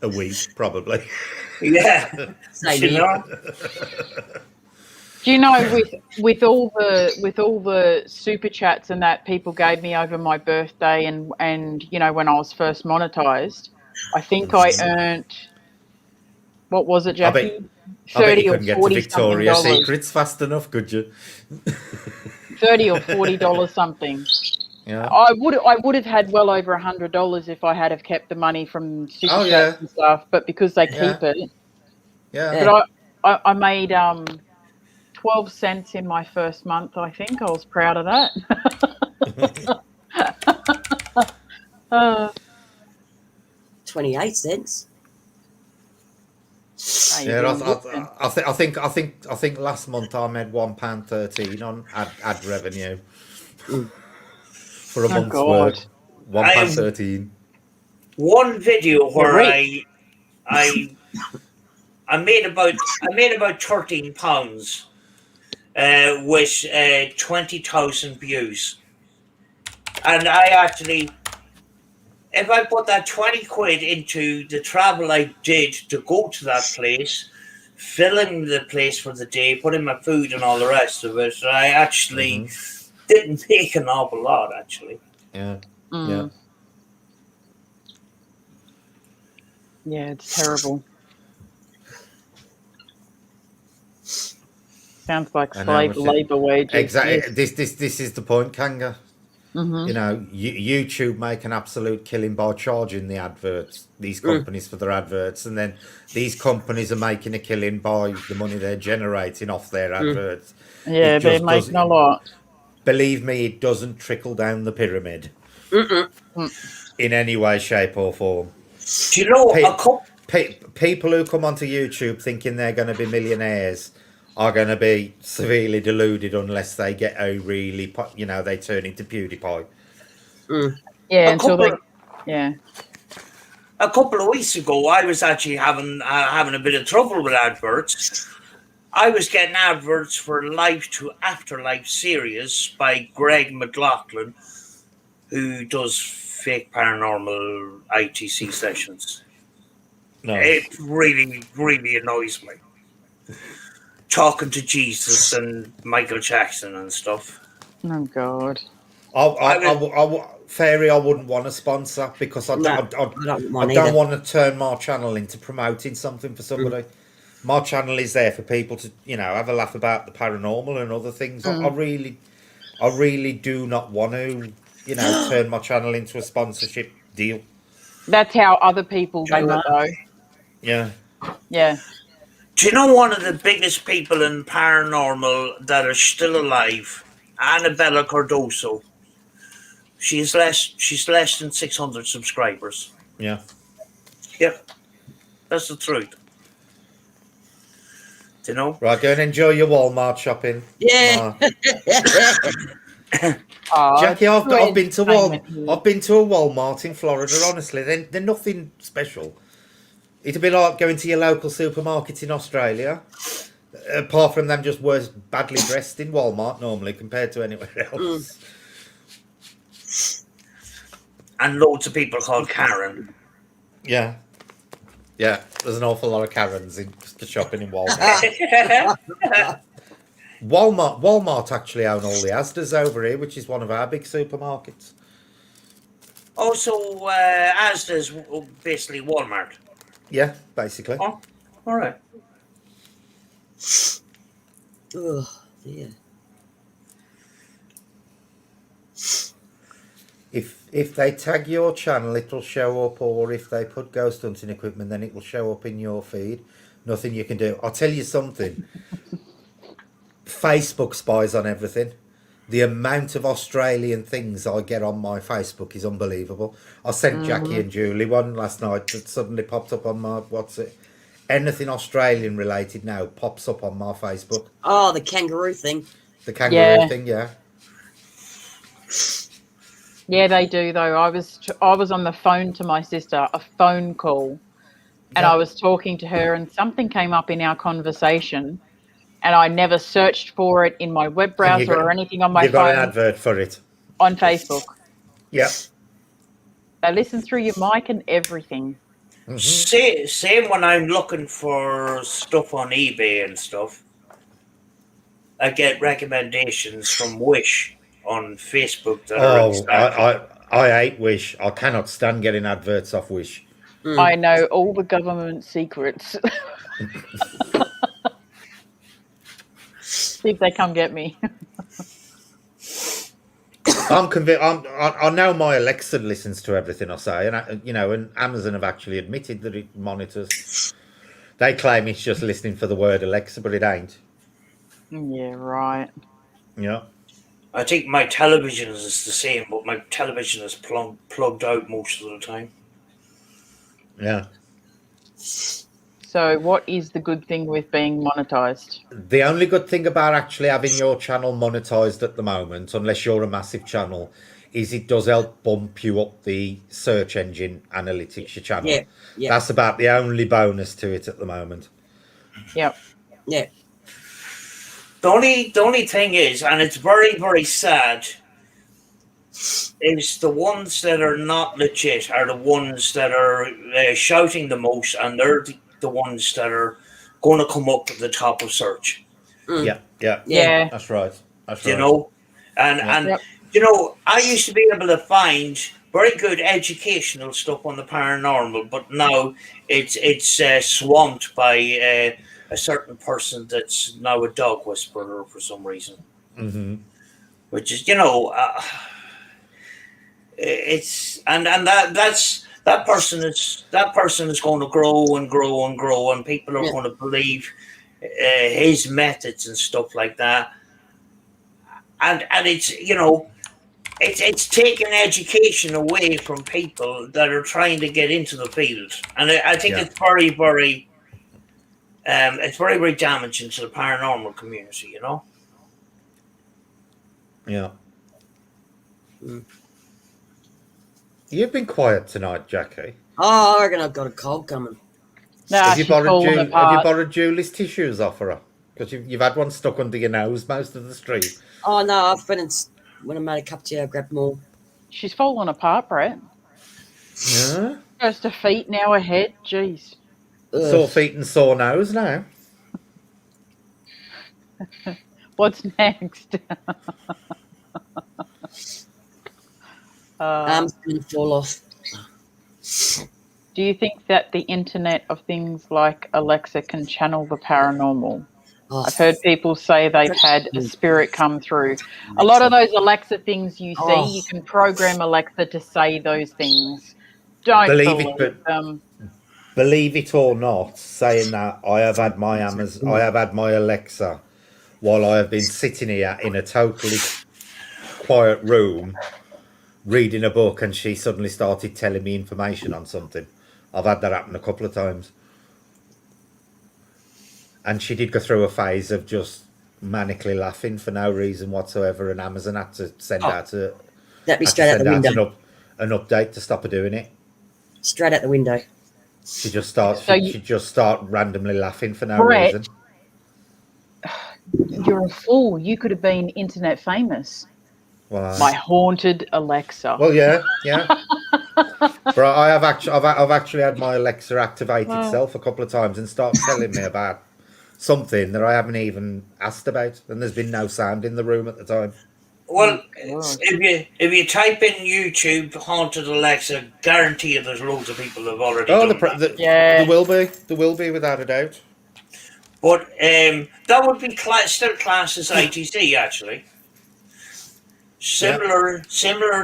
a week, probably. Yeah, Same you here. know. Do you know with all the super chats and that people gave me over my birthday and when I was first monetized, I think I earned, what was it, Jackie? I bet 30 you or couldn't get to 40 Victoria's something dollars. Secrets fast enough, could you? $30 or $40 something. Yeah. I would have had well over $100 if I had have kept the money from super chats and stuff, but because they keep it. Yeah. But I made 12 cents in my first month, I think. I was proud of that. 28 cents. Yeah, I think last month I made £1.13 on ad revenue for a month's work. £1.13. One video where I made about £13 with 20,000 views, and I actually, if I put that 20 quid into the travel I did to go to that place, filling the place for the day, putting my food and all the rest of it, I actually didn't make an awful lot, actually. Yeah. Yeah, it's terrible. Sounds like slave labor wages. Exactly. Yes. This is the point, Kanga. YouTube make an absolute killing by charging the adverts, these companies for their adverts, and then these companies are making a killing by the money they're generating off their adverts. Yeah, they're making a lot. Believe me, it doesn't trickle down the pyramid in any way, shape, or form. Do you know people who come onto YouTube thinking they're going to be millionaires are going to be severely deluded unless they get a really, they turn into PewDiePie. Yeah, a couple of weeks ago, I was actually having a bit of trouble with adverts. I was getting adverts for Life to Afterlife series by Greg McLaughlin, who does fake paranormal ITC sessions. Nice. It really, really annoys me. Talking to Jesus and Michael Jackson and stuff. Oh God. Fairy, I wouldn't want to sponsor because I don't want to turn my channel into promoting something for somebody. My channel is there for people to, have a laugh about the paranormal and other things. I really do not want to, turn my channel into a sponsorship deal. That's how other people do it, though. Yeah. Yeah. Do you know one of the biggest people in paranormal that are still alive? Annabella Cardoso. She's less than 600 subscribers. Yeah. Yep. That's the truth. Do you know? Right, go and enjoy your Walmart shopping. Yeah. Jackie, I've been to entertainment I've been to a Walmart in Florida. Honestly, they're nothing special. It'd be like going to your local supermarket in Australia. Apart from them just worse badly dressed in Walmart normally compared to anywhere else. And loads of people called Karen. Yeah. Yeah, there's an awful lot of Karens in shopping in Walmart. Walmart actually own all the Asda's over here, which is one of our big supermarkets. Oh, so Asda's basically Walmart. Yeah, basically. Oh, all right. Oh, yeah. If they tag your channel, it'll show up, or if they put ghost hunting equipment, then it will show up in your feed. Nothing you can do. I'll tell you something. Facebook spies on everything. The amount of Australian things I get on my Facebook is unbelievable. I sent Jackie and Julie one last night that suddenly popped up on my anything Australian related now pops up on my Facebook. Oh, the kangaroo thing. The kangaroo thing, yeah. Yeah, they do though. I was on the phone to my sister, a phone call, and I was talking to her, and something came up in our conversation, and I never searched for it in my web browser or anything on my phone. You got an advert for it on Facebook. Yeah. They listen through your mic and everything. Same when I'm looking for stuff on eBay and stuff. I get recommendations from Wish on Facebook. I hate Wish. I cannot stand getting adverts off Wish. I know all the government secrets. See if they come get me. I'm convinced. I know my Alexa listens to everything I say, and and Amazon have actually admitted that it monitors. They claim it's just listening for the word Alexa, but it ain't. Yeah, right. Yeah. I think my television is the same, but my television is plugged out most of the time. Yeah. So what is the good thing with being monetized? The only good thing about actually having your channel monetized at the moment, unless you're a massive channel, is it does help bump you up the search engine analytics, your channel. Yeah. That's about the only bonus to it at the moment. Yep. Yeah. The only thing is, and it's very, very sad, is the ones that are not legit are the ones that are shouting the most, and they're the ones that are going to come up at the top of search. Yeah. That's right. You know, and you know, I used to be able to find very good educational stuff on the paranormal, but now it's swamped by a certain person that's now a dog whisperer for some reason. Which is, it's that person is going to grow and grow and grow, and people are going to believe his methods and stuff like that. And it's it's taking education away from people that are trying to get into the field, and I think it's very, very it's very, very damaging to the paranormal community. Yeah. You've been quiet tonight, Jackie. Oh, I reckon I've got a cold coming. Nah, have you borrowed Julie's tissues off her? Because you've had one stuck under your nose most of the street. Oh, no, I've been when I made a cup of tea, I grabbed more. She's fallen apart, Brett. Yeah? First her feet, now her head. Jeez. Sore feet and sore nose now. What's next? Arms going to fall off. Do you think that the Internet of Things like Alexa can channel the paranormal? Oh, I've heard people say they've had a spirit come through. A lot of those Alexa things you see, you can program Alexa to say those things. Don't believe them. believe it or not, saying that I have had my Alexa while I have been sitting here in a totally quiet room reading a book, and she suddenly started telling me information on something. I've had that happen a couple of times. And she did go through a phase of just manically laughing for no reason whatsoever, and Amazon had to send out That'd be straight out the window. An update to stop her doing it. Straight out the window. She just starts. So She just start randomly laughing for no Brett, reason. You're a fool. You could have been internet famous. Why? My haunted Alexa. Well, yeah. But I have actually, I've actually had my Alexa activate itself a couple of times and start telling me about something that I haven't even asked about, and there's been no sound in the room at the time. Well, if you type in YouTube haunted Alexa, guarantee you there's loads of people who've already done that. There will be without a doubt. But that would be still classed as ITC, actually. Similar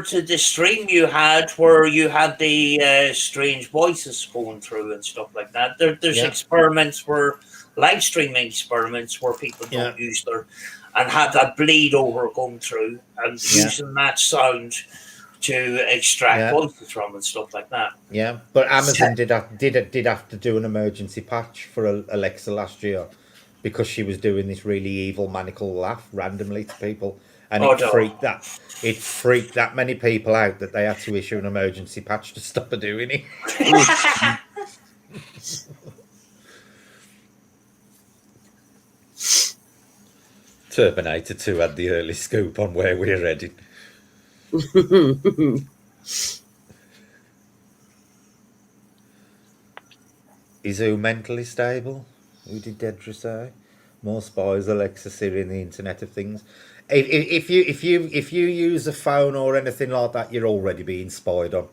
to the stream you had, where you had the strange voices going through and stuff like that. There's experiments where live streaming experiments where people don't use their and have that bleed over going through and using that sound to extract voices from and stuff like that. Yeah, but Amazon did have to do an emergency patch for Alexa last year because she was doing this really evil maniacal laugh randomly to people, and it freaked that many people out that they had to issue an emergency patch to stop her doing it. Terminator 2 had the early scoop on where we're heading. Is who mentally stable? Who did Dedra say? More spies, Alexa, Siri, and the Internet of Things. If you use a phone or anything like that, you're already being spied on.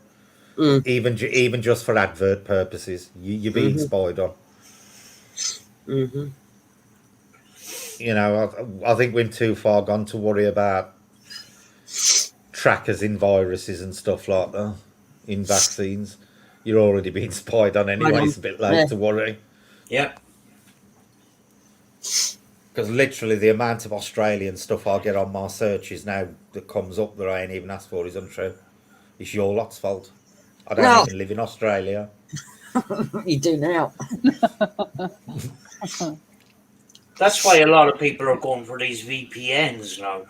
Even just for advert purposes, you're being spied on. You know, I think we're too far gone to worry about trackers in viruses and stuff like that in vaccines. You're already being spied on anyway. It's a bit late to worry. Yeah. Because literally the amount of Australian stuff I get on my searches now that comes up that I ain't even asked for is untrue. It's your lot's fault. I don't even live in Australia. You do now. That's why a lot of people are going for these VPNs now.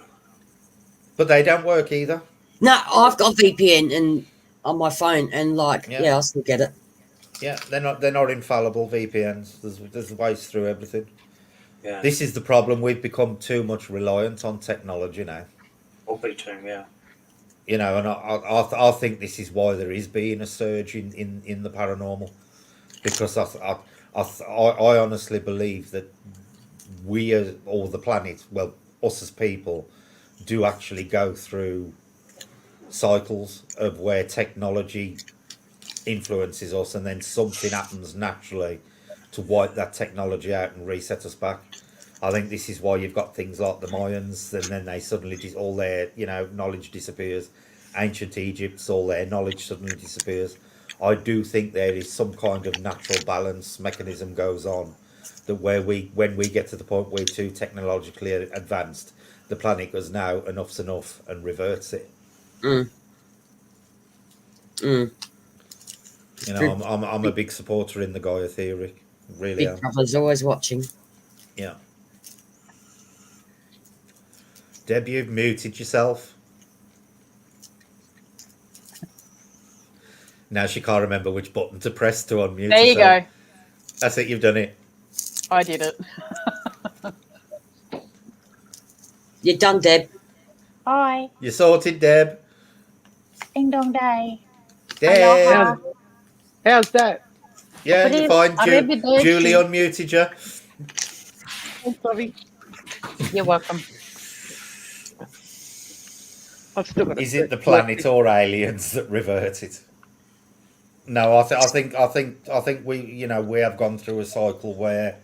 But they don't work either. No, I've got VPN and on my phone, and I still get it. Yeah, they're not infallible VPNs. There's ways through everything. Yeah. This is the problem. We've become too much reliant on technology now. Big time, yeah. You know, and I think this is why there is being a surge in the paranormal, because I honestly believe that we or the planet, well, us as people, do actually go through cycles of where technology influences us, and then something happens naturally to wipe that technology out and reset us back. I think this is why you've got things like the Mayans, and then they suddenly all their knowledge disappears. Ancient Egypt, all their knowledge suddenly disappears. I do think there is some kind of natural balance mechanism goes on, that when we get to the point where we're too technologically advanced, the planet goes, now enough's enough, and reverts it. You know, I'm a big supporter in the Gaia theory. Really Big Brother's always watching. Yeah. Deb, you've muted yourself. Now she can't remember which button to press to unmute There you herself. go. That's it, you've done it. I did it. You're done, Deb. Hi. You sorted, Deb. Ding dong day. Deb. How's that? Yeah, But you're fine. I read the day Julie sheet. unmuted you. I'm sorry. You're welcome. I've still got. Is it the planet or aliens that revert it? No, I think we have gone through a cycle where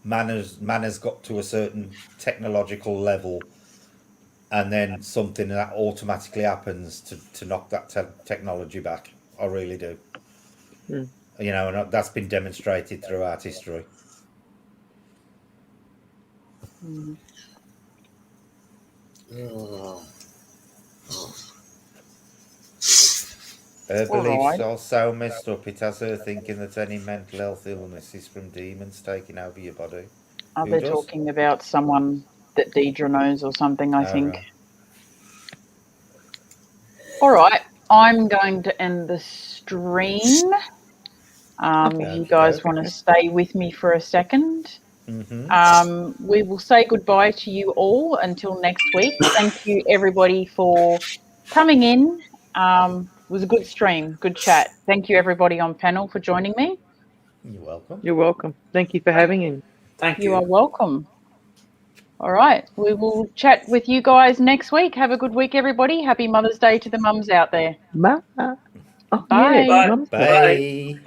man has got to a certain technological level, and then something that automatically happens to knock that technology back. I really do. You know, and that's been demonstrated throughout history. Oh. Her beliefs right. are so messed up, it has her thinking that any mental health illness is from demons taking over your body. Are Who they does? talking about someone that Deidre knows or something, I think. Right. All right. I'm going to end the stream. If you guys want to stay with me for a second. We will say goodbye to you all until next week. Thank you, everybody, for coming in. It was a good stream, good chat. Thank you, everybody on panel, for joining me. You're welcome. You're welcome. Thank you for having me. Thank You you. are welcome. All right. We will chat with you guys next week. Have a good week, everybody. Happy Mother's Day to the mums out there. Bye. Oh, Bye. yeah. Mum's Bye.